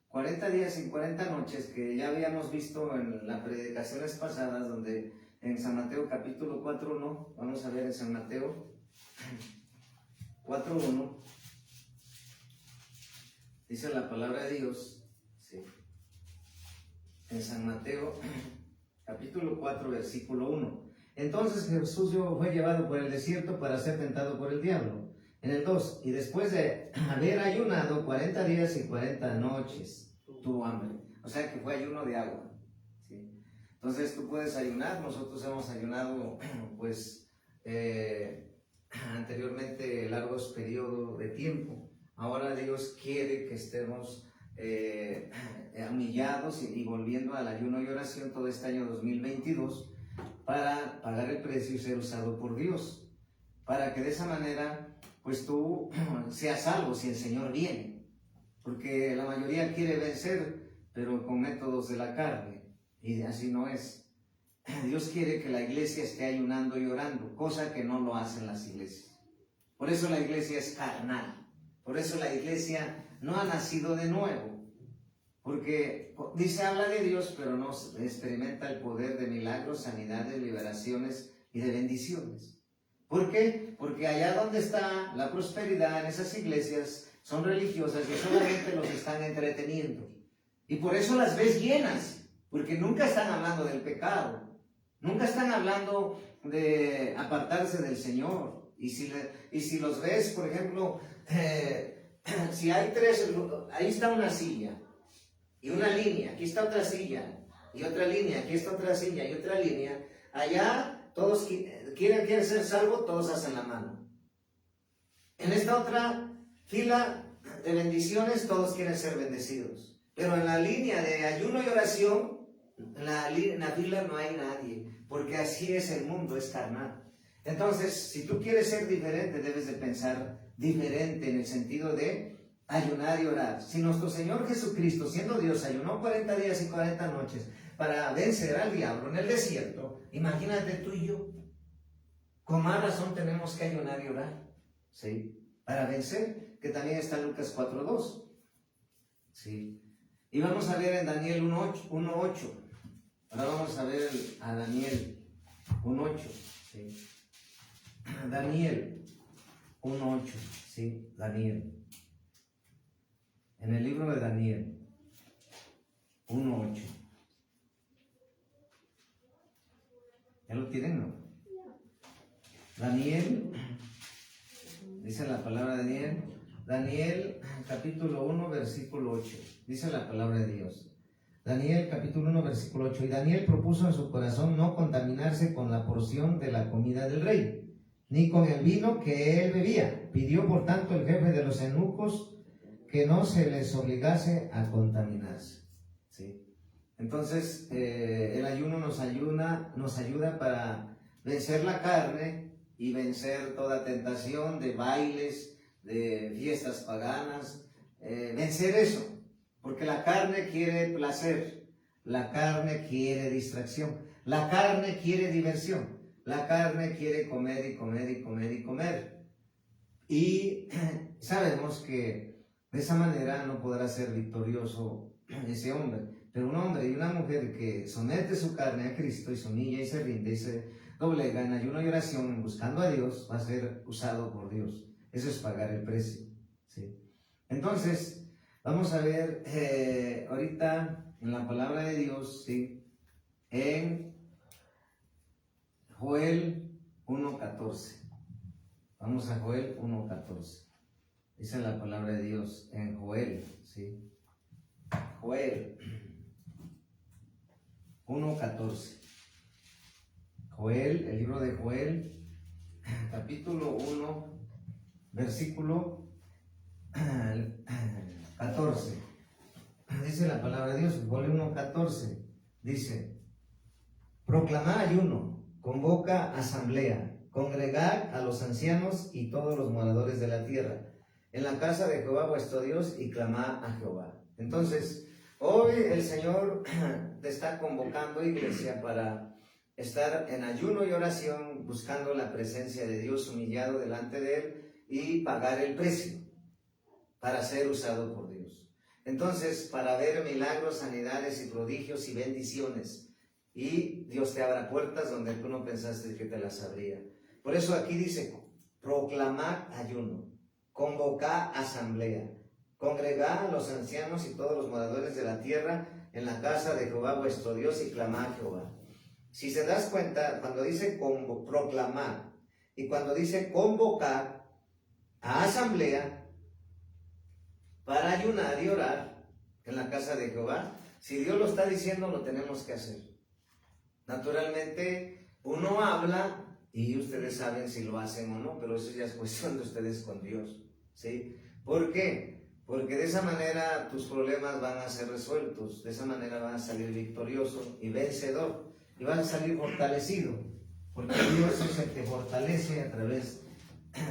40 días y 40 noches, que ya habíamos visto en las predicaciones pasadas, donde en San Mateo capítulo 4:1, vamos a ver en San Mateo 4:1, dice la palabra de Dios, ¿sí? En San Mateo capítulo 4, versículo 1. Entonces Jesús fue llevado por el desierto para ser tentado por el diablo. En el 2, y después de haber ayunado 40 días y 40 noches, tuvo hambre. O sea que fue ayuno de agua, ¿sí? Entonces tú puedes ayunar. Nosotros hemos ayunado pues anteriormente largos periodos de tiempo. Ahora Dios quiere que estemos humillados y volviendo al ayuno y oración todo este año 2022, para pagar el precio y ser usado por Dios, para que de esa manera pues tú seas salvo si el Señor viene, porque la mayoría quiere vencer pero con métodos de la carne, y así no es. Dios quiere que la iglesia esté ayunando y orando, cosa que no lo hacen las iglesias. Por eso la iglesia es carnal, por eso la iglesia no ha nacido de nuevo, porque dice habla de Dios, pero no experimenta el poder de milagros, sanidades, liberaciones y de bendiciones. ¿Por qué? Porque allá donde está la prosperidad, en esas iglesias, son religiosas y solamente los están entreteniendo. Y por eso las ves llenas, porque nunca están hablando del pecado, nunca están hablando de apartarse del Señor. Y si los ves, por ejemplo, si hay 3, ahí está una silla y una línea, aquí está otra silla y otra línea, aquí está otra silla y otra línea. Allá todos quieren ser salvos, todos hacen la mano. En esta otra fila de bendiciones, todos quieren ser bendecidos. Pero en la línea de ayuno y oración, en la fila no hay nadie, porque así es el mundo, es carnal. Entonces, si tú quieres ser diferente, debes de pensar diferente en el sentido de ayunar y orar. Si nuestro Señor Jesucristo, siendo Dios, ayunó 40 días y 40 noches para vencer al diablo en el desierto, imagínate tú y yo. Con más razón tenemos que ayunar y orar, ¿sí? Para vencer, que también está en Lucas 4:2, ¿sí? Y vamos a ver en Daniel 1:8. Ahora vamos a ver a Daniel 1:8, ¿sí? Daniel 1:8, ¿sí? Daniel. En el libro de Daniel 1:8. ¿Ya lo tienen, no? Daniel, dice la palabra de Daniel. Daniel capítulo 1, versículo 8. Dice la palabra de Dios. Daniel capítulo 1, versículo 8. Y Daniel propuso en su corazón no contaminarse con la porción de la comida del rey, ni con el vino que él bebía. Pidió por tanto el jefe de los eunucos que no se les obligase a contaminarse, ¿sí? Entonces el ayuno nos ayuda para vencer la carne y vencer toda tentación de bailes, de fiestas paganas, vencer eso, porque la carne quiere placer, la carne quiere distracción, la carne quiere diversión, la carne quiere comer y comer y comer y comer. Y sabemos que de esa manera no podrá ser victorioso ese hombre. Pero un hombre y una mujer que somete su carne a Cristo y se humilla y se rinde y se doblega en ayuno y oración buscando a Dios, va a ser usado por Dios. Eso es pagar el precio, ¿sí? Entonces, vamos a ver ahorita en la palabra de Dios, ¿sí? En Joel 1:14. Vamos a Joel 1:14. Dice la palabra de Dios en Joel, ¿sí? Joel 1:14. Joel, el libro de Joel, capítulo 1, versículo 14. Dice la palabra de Dios, Joel 1:14. Dice: proclamad ayuno, convoca asamblea, congregad a los ancianos y todos los moradores de la tierra, en la casa de Jehová vuestro Dios, y clamad a Jehová. Entonces, hoy el Señor te está convocando, iglesia, para estar en ayuno y oración, buscando la presencia de Dios, humillado delante de Él y pagar el precio para ser usado por Dios. Entonces, para ver milagros, sanidades y prodigios y bendiciones, y Dios te abra puertas donde tú no pensaste que te las abría. Por eso aquí dice: proclamad ayuno, convocad asamblea, congregad a los ancianos y todos los moradores de la tierra en la casa de Jehová vuestro Dios, y clamad a Jehová. Si se das cuenta, cuando dice proclamar y cuando dice convocar a asamblea para ayunar y orar en la casa de Jehová, si Dios lo está diciendo, lo tenemos que hacer. Naturalmente, uno habla y ustedes saben si lo hacen o no, pero eso ya es cuestión de ustedes con Dios, ¿sí? ¿Por qué? Porque de esa manera tus problemas van a ser resueltos, de esa manera van a salir victorioso y vencedor, y vas a salir fortalecido, porque Dios es el que fortalece a través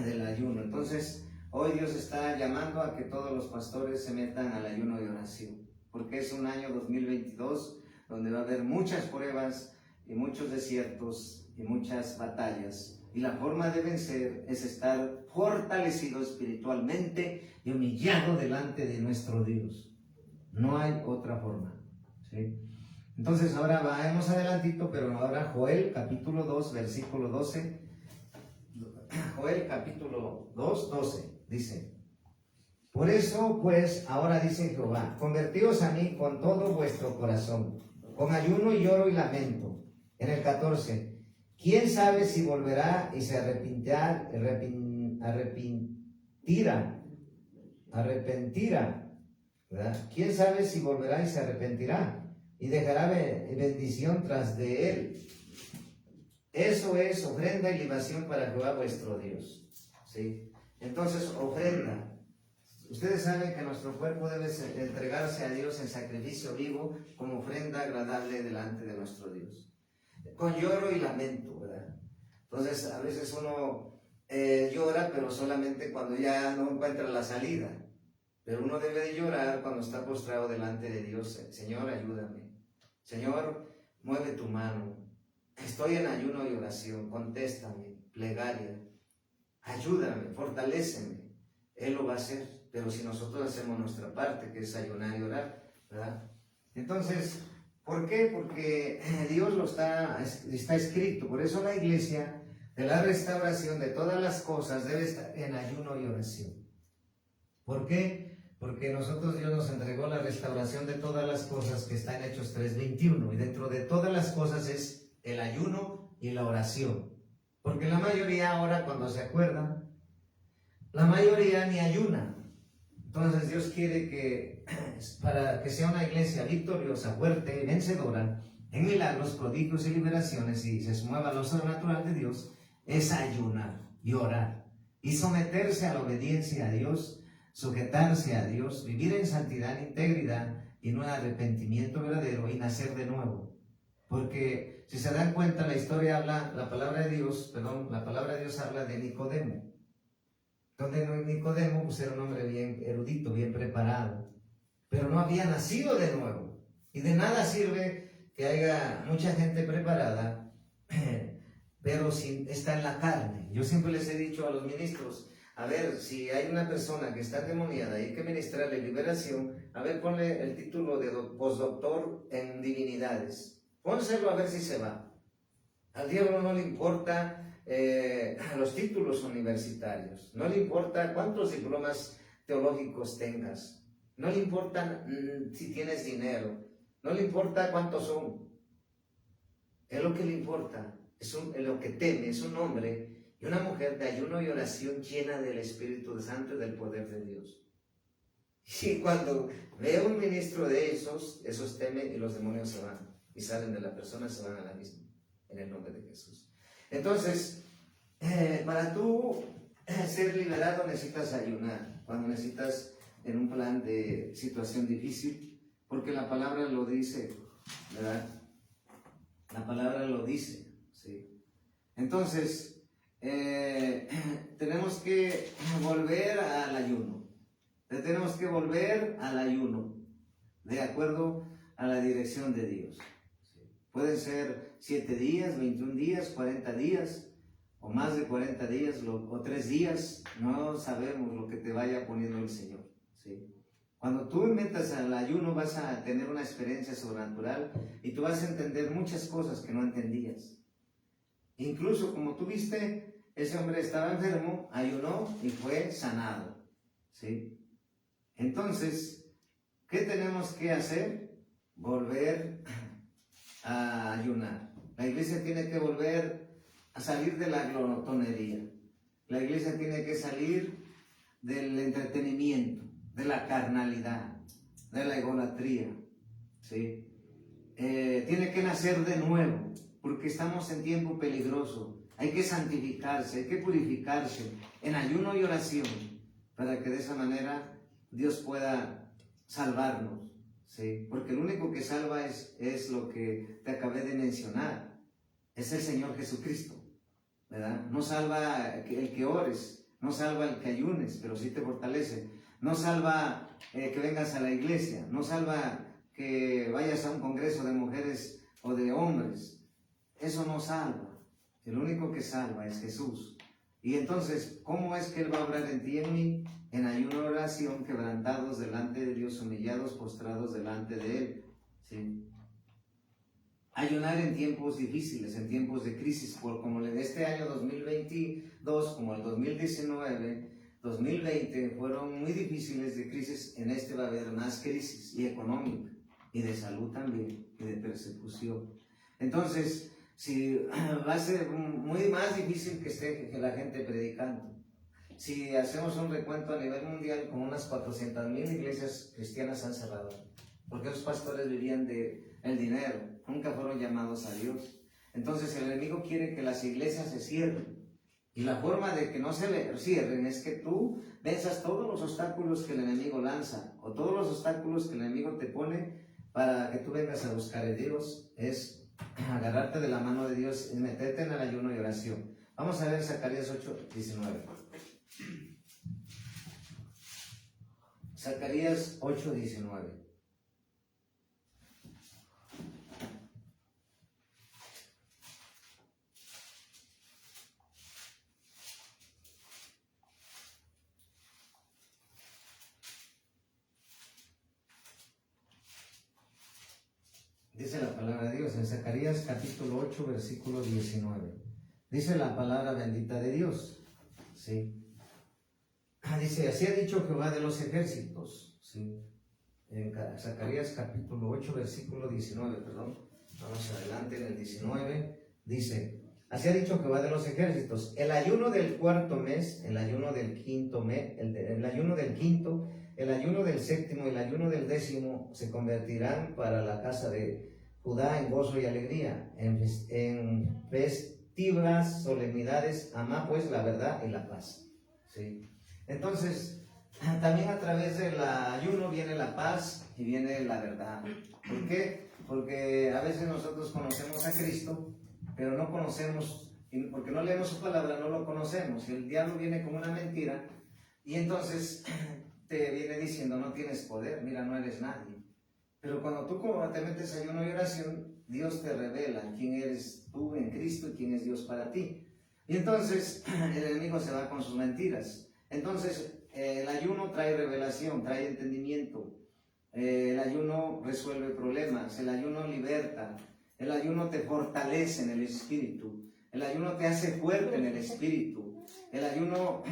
del ayuno. Entonces, hoy Dios está llamando a que todos los pastores se metan al ayuno y oración, porque es un año 2022 donde va a haber muchas pruebas y muchos desiertos y muchas batallas. Y la forma de vencer es estar fortalecido espiritualmente y humillado delante de nuestro Dios. No hay otra forma, ¿sí? Entonces ahora vamos adelantito, pero ahora Joel capítulo 2, versículo 12. Joel capítulo 2, 12, dice: por eso pues ahora dice Jehová, convertíos a mí con todo vuestro corazón, con ayuno y lloro y lamento. En el 14, ¿quién sabe si volverá y se arrepentirá, ¿verdad? ¿Quién sabe si volverá y se arrepentirá y dejará bendición tras de él? Eso es ofrenda y libación para Jehová vuestro Dios, ¿sí? Entonces, ofrenda. Ustedes saben que nuestro cuerpo debe entregarse a Dios en sacrificio vivo, como ofrenda agradable delante de nuestro Dios, con lloro y lamento, ¿verdad? Entonces, a veces uno llora, pero solamente cuando ya no encuentra la salida. Pero uno debe de llorar cuando está postrado delante de Dios. Señor, ayúdame. Señor, mueve tu mano. Estoy en ayuno y oración. Contéstame, plegaria. Ayúdame, fortaléceme. Él lo va a hacer. Pero si nosotros hacemos nuestra parte, que es ayunar y orar, ¿verdad? Entonces, ¿por qué? Porque Dios está escrito. Por eso la iglesia de la restauración de todas las cosas debe estar en ayuno y oración. ¿Por qué? Porque nosotros Dios nos entregó la restauración de todas las cosas, que está en Hechos 3:21, y dentro de todas las cosas es el ayuno y la oración. Porque la mayoría ahora, cuando se acuerdan, la mayoría ni ayuna. Entonces Dios quiere que, para que sea una iglesia victoriosa, fuerte y vencedora en milagros, prodigios y liberaciones, y se mueva lo sobrenatural de Dios, es ayunar y orar y someterse a la obediencia a Dios, sujetarse a Dios, vivir en santidad e integridad y en un arrepentimiento verdadero y nacer de nuevo. Porque si se dan cuenta, la historia habla, la palabra de Dios habla de Nicodemo. Donde Nicodemo pues era un hombre bien erudito, bien preparado, pero no había nacido de nuevo. Y de nada sirve que haya mucha gente preparada, pero está en la carne. Yo siempre les he dicho a los ministros, a ver, si hay una persona que está demoniada y hay que ministrarle liberación, a ver, ponle el título de postdoctor en divinidades. Pónselo a ver si se va. Al diablo no le importa los títulos universitarios, no le importa cuántos diplomas teológicos tengas, no le importa si tienes dinero, no le importa cuántos son. Es lo que le importa, es lo que teme, es un hombre y una mujer de ayuno y oración llena del Espíritu Santo y del poder de Dios. Y cuando ve a un ministro de esos teme y los demonios se van y salen de la persona, se van a la misma, en el nombre de Jesús. Entonces, para tú ser liberado necesitas ayunar, cuando necesitas en un plan de situación difícil, porque la palabra lo dice, ¿verdad? La palabra lo dice, ¿sí? Entonces, tenemos que volver al ayuno, tenemos que volver al ayuno, de acuerdo a la dirección de Dios. Pueden ser 7 días, 21 días, 40 días, o más de 40 días, o 3 días, no sabemos lo que te vaya poniendo el Señor, ¿sí? Cuando tú metas al ayuno vas a tener una experiencia sobrenatural y tú vas a entender muchas cosas que no entendías. Incluso como tú viste, ese hombre estaba enfermo, ayunó y fue sanado, ¿sí? Entonces, ¿qué tenemos que hacer? Volver a ayunar. La iglesia tiene que volver a salir de la glotonería. La iglesia tiene que salir del entretenimiento, de la carnalidad, de la idolatría, ¿sí? Tiene que nacer de nuevo, porque estamos en tiempo peligroso. Hay que santificarse, hay que purificarse en ayuno y oración, para que de esa manera Dios pueda salvarnos. Sí, porque el único que salva es lo que te acabé de mencionar, es el Señor Jesucristo, ¿verdad? No salva el que ores, no salva el que ayunes, pero sí te fortalece. No salva que vengas a la iglesia, no salva que vayas a un congreso de mujeres o de hombres. Eso no salva. El único que salva es Jesús. Y entonces, ¿cómo es que Él va a obrar en ti y en mí? En ayuno y oración, quebrantados delante de Dios, humillados, postrados delante de Él, ¿sí? Ayunar en tiempos difíciles, en tiempos de crisis, como en este año 2022, como el 2019, 2020, fueron muy difíciles de crisis. En este va a haber más crisis, y económica, y de salud también, y de persecución. Entonces, va a ser muy más difícil que esté la gente predicando. Si hacemos un recuento a nivel mundial, como unas 400,000 iglesias cristianas han cerrado, porque los pastores vivían del dinero, nunca fueron llamados a Dios. Entonces el enemigo quiere que las iglesias se cierren, y la forma de que no se cierren es que tú venzas todos los obstáculos que el enemigo lanza, o todos los obstáculos que el enemigo te pone para que tú vengas a buscar a Dios. Es agarrarte de la mano de Dios y meterte en el ayuno y oración. Vamos a ver Zacarías 8:19. Zacarías 8:19. Dice la palabra de Dios en Zacarías capítulo 8, versículo 19. Dice la palabra bendita de Dios, ¿sí? Dice, así ha dicho Jehová de los ejércitos, ¿sí? En Zacarías capítulo 8, versículo 19, perdón. Vamos adelante en el 19. Dice, así ha dicho Jehová de los ejércitos, el ayuno del cuarto mes, el ayuno del quinto mes, el ayuno del quinto, el ayuno del séptimo y el ayuno del décimo se convertirán para la casa de Judá en gozo y alegría, en festivas, solemnidades. Amá pues la verdad y la paz, ¿sí? Entonces, también a través del ayuno viene la paz y viene la verdad. ¿Por qué? porque a veces nosotros conocemos a Cristo, pero no conocemos, porque no leemos su palabra, no lo conocemos. Y el diablo viene como una mentira y entonces te viene diciendo, no tienes poder, mira, no eres nadie. Pero cuando tú te metes en ayuno y oración, Dios te revela quién eres tú en Cristo y quién es Dios para ti. Y entonces el enemigo se va con sus mentiras. Entonces el ayuno trae revelación, trae entendimiento. El ayuno resuelve problemas, el ayuno liberta, el ayuno te fortalece en el espíritu, el ayuno te hace fuerte en el espíritu, el ayuno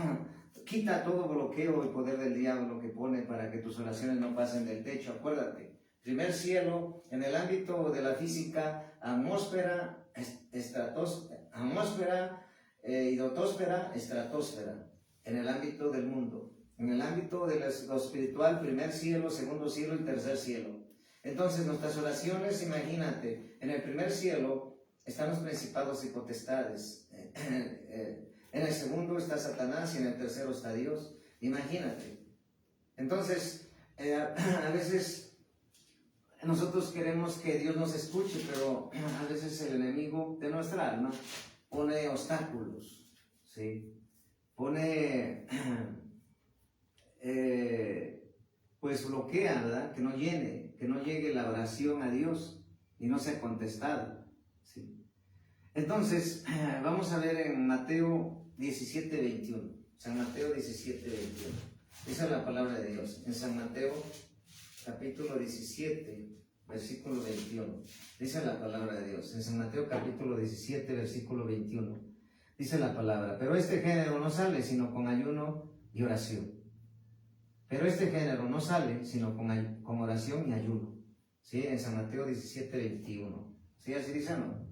quita todo bloqueo y poder del diablo que pone para que tus oraciones no pasen del techo. Acuérdate, primer cielo en el ámbito de la física, atmósfera, idotosfera, estratosfera, en el ámbito del mundo. En el ámbito de lo espiritual, primer cielo, segundo cielo y tercer cielo. Entonces nuestras oraciones, imagínate, en el primer cielo están los principados y potestades. En el segundo está Satanás y en el tercero está Dios. Imagínate. Entonces, a veces nosotros queremos que Dios nos escuche, pero a veces el enemigo de nuestra alma pone obstáculos, ¿sí? Pone... pues bloquea, ¿verdad? Que no llegue la oración a Dios y no sea contestada, ¿sí? Entonces, vamos a ver en Mateo 17:21, San Mateo 17:21, esa es la palabra de Dios, en San Mateo capítulo 17, versículo 21, dice la palabra de Dios, en San Mateo capítulo 17, versículo 21, dice la palabra, pero este género no sale sino con ayuno y oración. Pero este género no sale sino con oración y ayuno. ¿Sí? En San Mateo 17:21. ¿Sí? Así dice, ¿no?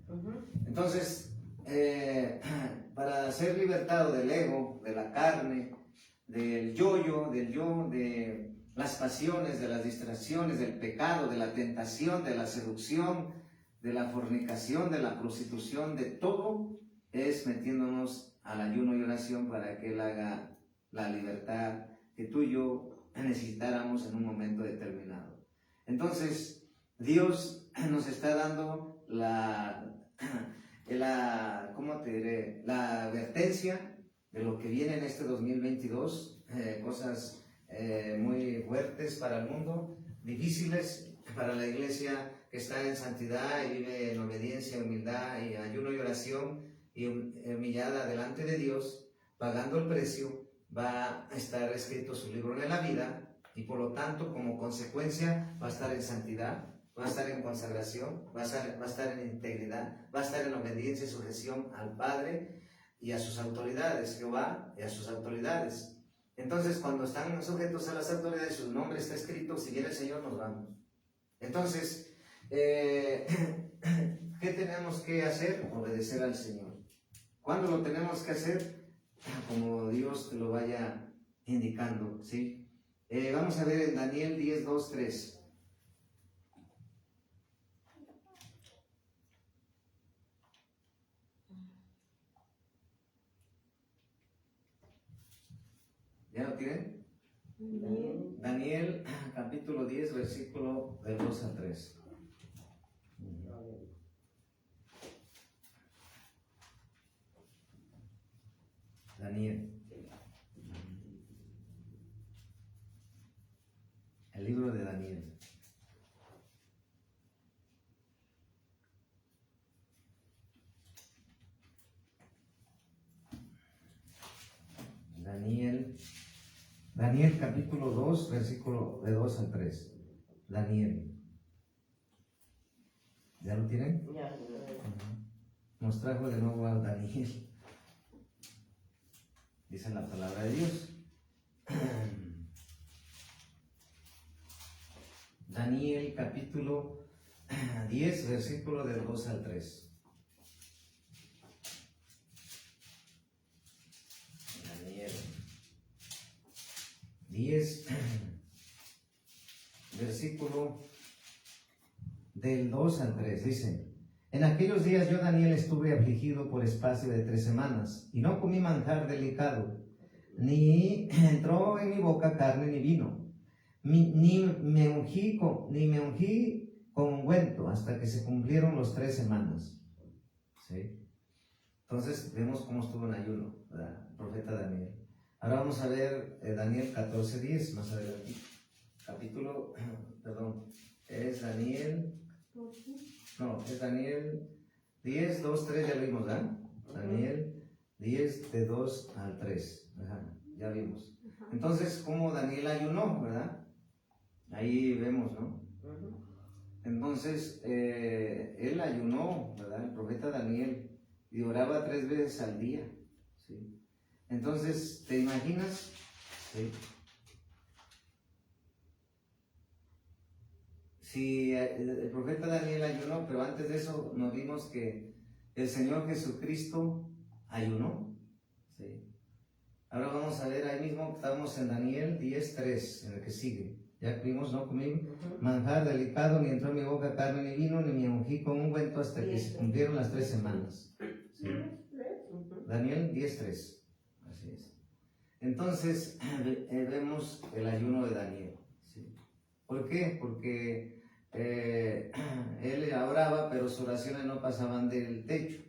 Entonces, para ser libertado del ego, de la carne, del yo, de las pasiones, de las distracciones, del pecado, de la tentación, de la seducción, de la fornicación, de la prostitución, de todo, es metiéndonos al ayuno y oración para que Él haga la libertad que tú y yo necesitáramos en un momento determinado. Entonces, Dios nos está dando ¿cómo te diré? La advertencia de lo que viene en este 2022, cosas muy fuertes para el mundo, difíciles para la iglesia que está en santidad y vive en obediencia, humildad y ayuno y oración y humillada delante de Dios, pagando el precio. Va a estar escrito su libro en la vida y por lo tanto como consecuencia va a estar en santidad, va a estar en consagración, va a estar en integridad, va a estar en obediencia y sujeción al Padre y a sus autoridades, Jehová y a sus autoridades. Entonces cuando están sujetos a las autoridades, su nombre está escrito, si viene el Señor nos vamos. Entonces, ¿qué tenemos que hacer? Obedecer al Señor. ¿Cuándo lo tenemos que hacer? Como Dios te lo vaya indicando, ¿sí? Vamos a ver en Daniel 10, 2, 3. ¿Ya lo tienen? Daniel capítulo 10, versículo del 2 al 3. Daniel. El libro de Daniel. Daniel capítulo 2, versículo de 2 al 3. Daniel. ¿Ya lo tienen? Ya. Nos trajo de nuevo a Daniel. Dice la palabra de Dios. Daniel capítulo 10, versículo del 2 al 3. Daniel 10, versículo del 2 al 3. Dice: en aquellos días yo, Daniel, estuve afligido por espacio de 3 semanas, y no comí manjar delicado, ni entró en mi boca carne ni vino, ni me ungí con ungüento hasta que se cumplieron los 3 semanas. ¿Sí? Entonces vemos cómo estuvo en ayuno, ¿verdad? El profeta Daniel. Ahora vamos a ver Daniel 14:10 más adelante. Capítulo, perdón, es Daniel, no, es Daniel 10, 2, 3, ya lo vimos, ¿verdad? Daniel 10, de 2 al 3, ajá, ya vimos. Entonces, ¿cómo Daniel ayunó, verdad? Ahí vemos, ¿no? Entonces, él ayunó, ¿verdad? El profeta Daniel, y oraba 3 veces al día, ¿sí? Entonces, ¿te imaginas? ¿Sí? Si el profeta Daniel ayunó, pero antes de eso nos vimos que el Señor Jesucristo ayunó, ¿sí? Ahora vamos a ver ahí mismo, estamos en Daniel 10:3, en el que sigue. Ya vimos, ¿no? Comí manjar delicado, ni entró en mi boca carne ni vino, ni me ungí con ungüento hasta que se cumplieron las 3 semanas. ¿Sí? Daniel 10:3, así es. Entonces, vemos el ayuno de Daniel, ¿sí? ¿Por qué? Porque él oraba, pero sus oraciones no pasaban del techo.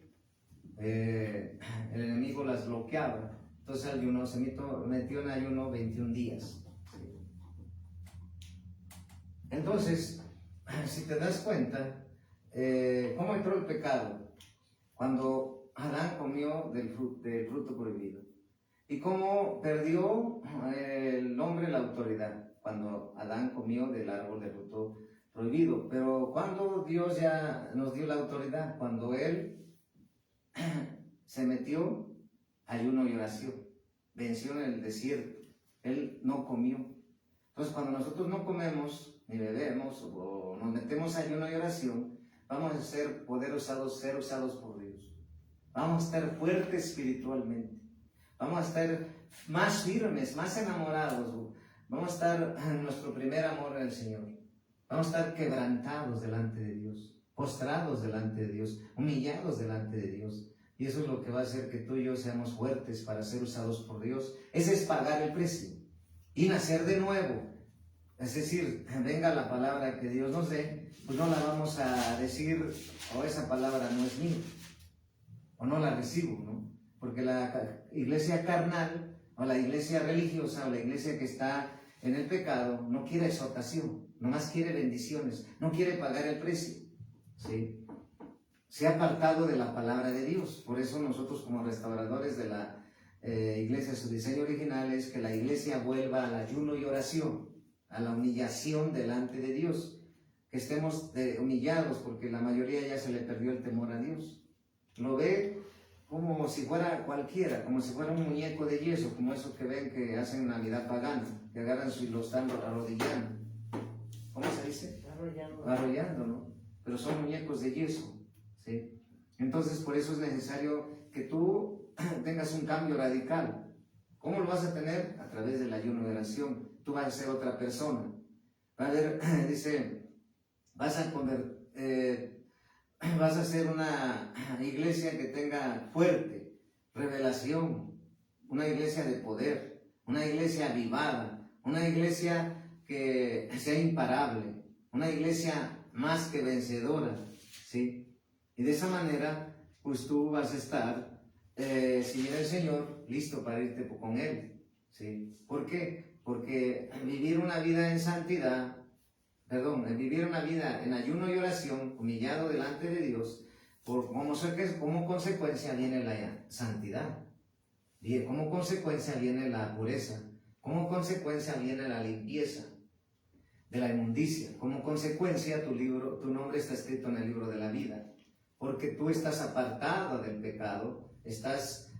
El enemigo las bloqueaba. Entonces ayuno, se metió en ayuno 21 días. ¿Sí? Entonces, si te das cuenta, ¿cómo entró el pecado? Cuando Adán comió del fruto prohibido. ¿Y cómo perdió el hombre la autoridad? Cuando Adán comió del árbol del fruto prohibido. Pero cuando Dios ya nos dio la autoridad, cuando Él se metió ayuno y oración, venció en el desierto, Él no comió. Entonces, cuando nosotros no comemos ni bebemos o nos metemos ayuno y oración, vamos a ser usados por Dios. Vamos a estar fuertes espiritualmente. Vamos a estar más firmes, más enamorados. Vamos a estar en nuestro primer amor en el Señor. Vamos a estar quebrantados delante de Dios, postrados delante de Dios, humillados delante de Dios. Y eso es lo que va a hacer que tú y yo seamos fuertes para ser usados por Dios. Ese es pagar el precio y nacer de nuevo. Es decir, venga la palabra que Dios nos dé, pues no la vamos a decir, o esa palabra no es mía, o no la recibo, ¿no? Porque la iglesia carnal, o la iglesia religiosa, o la iglesia que está en el pecado, no quiere exhortación, nomás quiere bendiciones, no quiere pagar el precio, ¿sí? Se ha apartado de la palabra de Dios. Por eso nosotros, como restauradores de la iglesia, su diseño original es que la iglesia vuelva al ayuno y oración, a la humillación delante de Dios, que estemos humillados, porque la mayoría ya se le perdió el temor a Dios. Lo ve como si fuera cualquiera, como si fuera un muñeco de yeso, como esos que ven que hacen Navidad pagana, que agarran y lo están arrodillando. ¿Cómo se dice? Arrollando, ¿no? Pero son muñecos de yeso, ¿sí? Entonces, por eso es necesario que tú tengas un cambio radical. ¿Cómo lo vas a tener? A través del ayuno de oración. Tú vas a ser otra persona. Va a haber, dice, vas a ser una iglesia que tenga fuerte revelación, una iglesia de poder, una iglesia avivada, una iglesia que sea imparable, una iglesia más que vencedora, ¿sí? Y de esa manera, pues tú vas a estar, si viene el Señor, listo para irte con Él, ¿sí? ¿Por qué? Porque vivir una vida en santidad, vivir una vida en ayuno y oración, humillado delante de Dios, como consecuencia viene la santidad, como consecuencia viene la pureza, como consecuencia viene la limpieza de la inmundicia, como consecuencia tu nombre está escrito en el libro de la vida, porque tú estás apartado del pecado, estás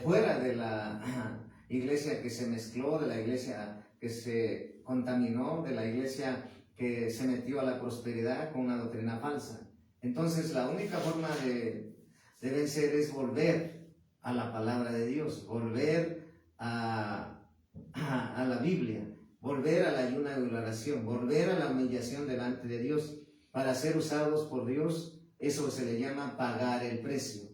fuera de la iglesia que se mezcló, de la iglesia que se contaminó, de la iglesia que se metió a la prosperidad con una doctrina falsa. Entonces la única forma de vencer es volver a la palabra de Dios, volver a la Biblia, volver a la ayuno y la oración, volver a la humillación delante de Dios para ser usados por Dios. Eso se le llama pagar el precio,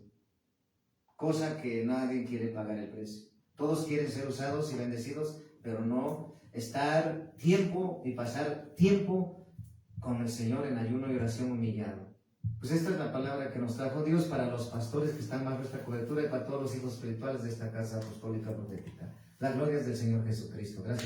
cosa que nadie quiere pagar el precio. Todos quieren ser usados y bendecidos, pero no estar tiempo y pasar tiempo con el Señor en ayuno y oración humillado. Pues esta es la palabra que nos trajo Dios para los pastores que están bajo nuestra cobertura y para todos los hijos espirituales de esta casa apostólica profética. La gloria es del Señor Jesucristo. Gracias.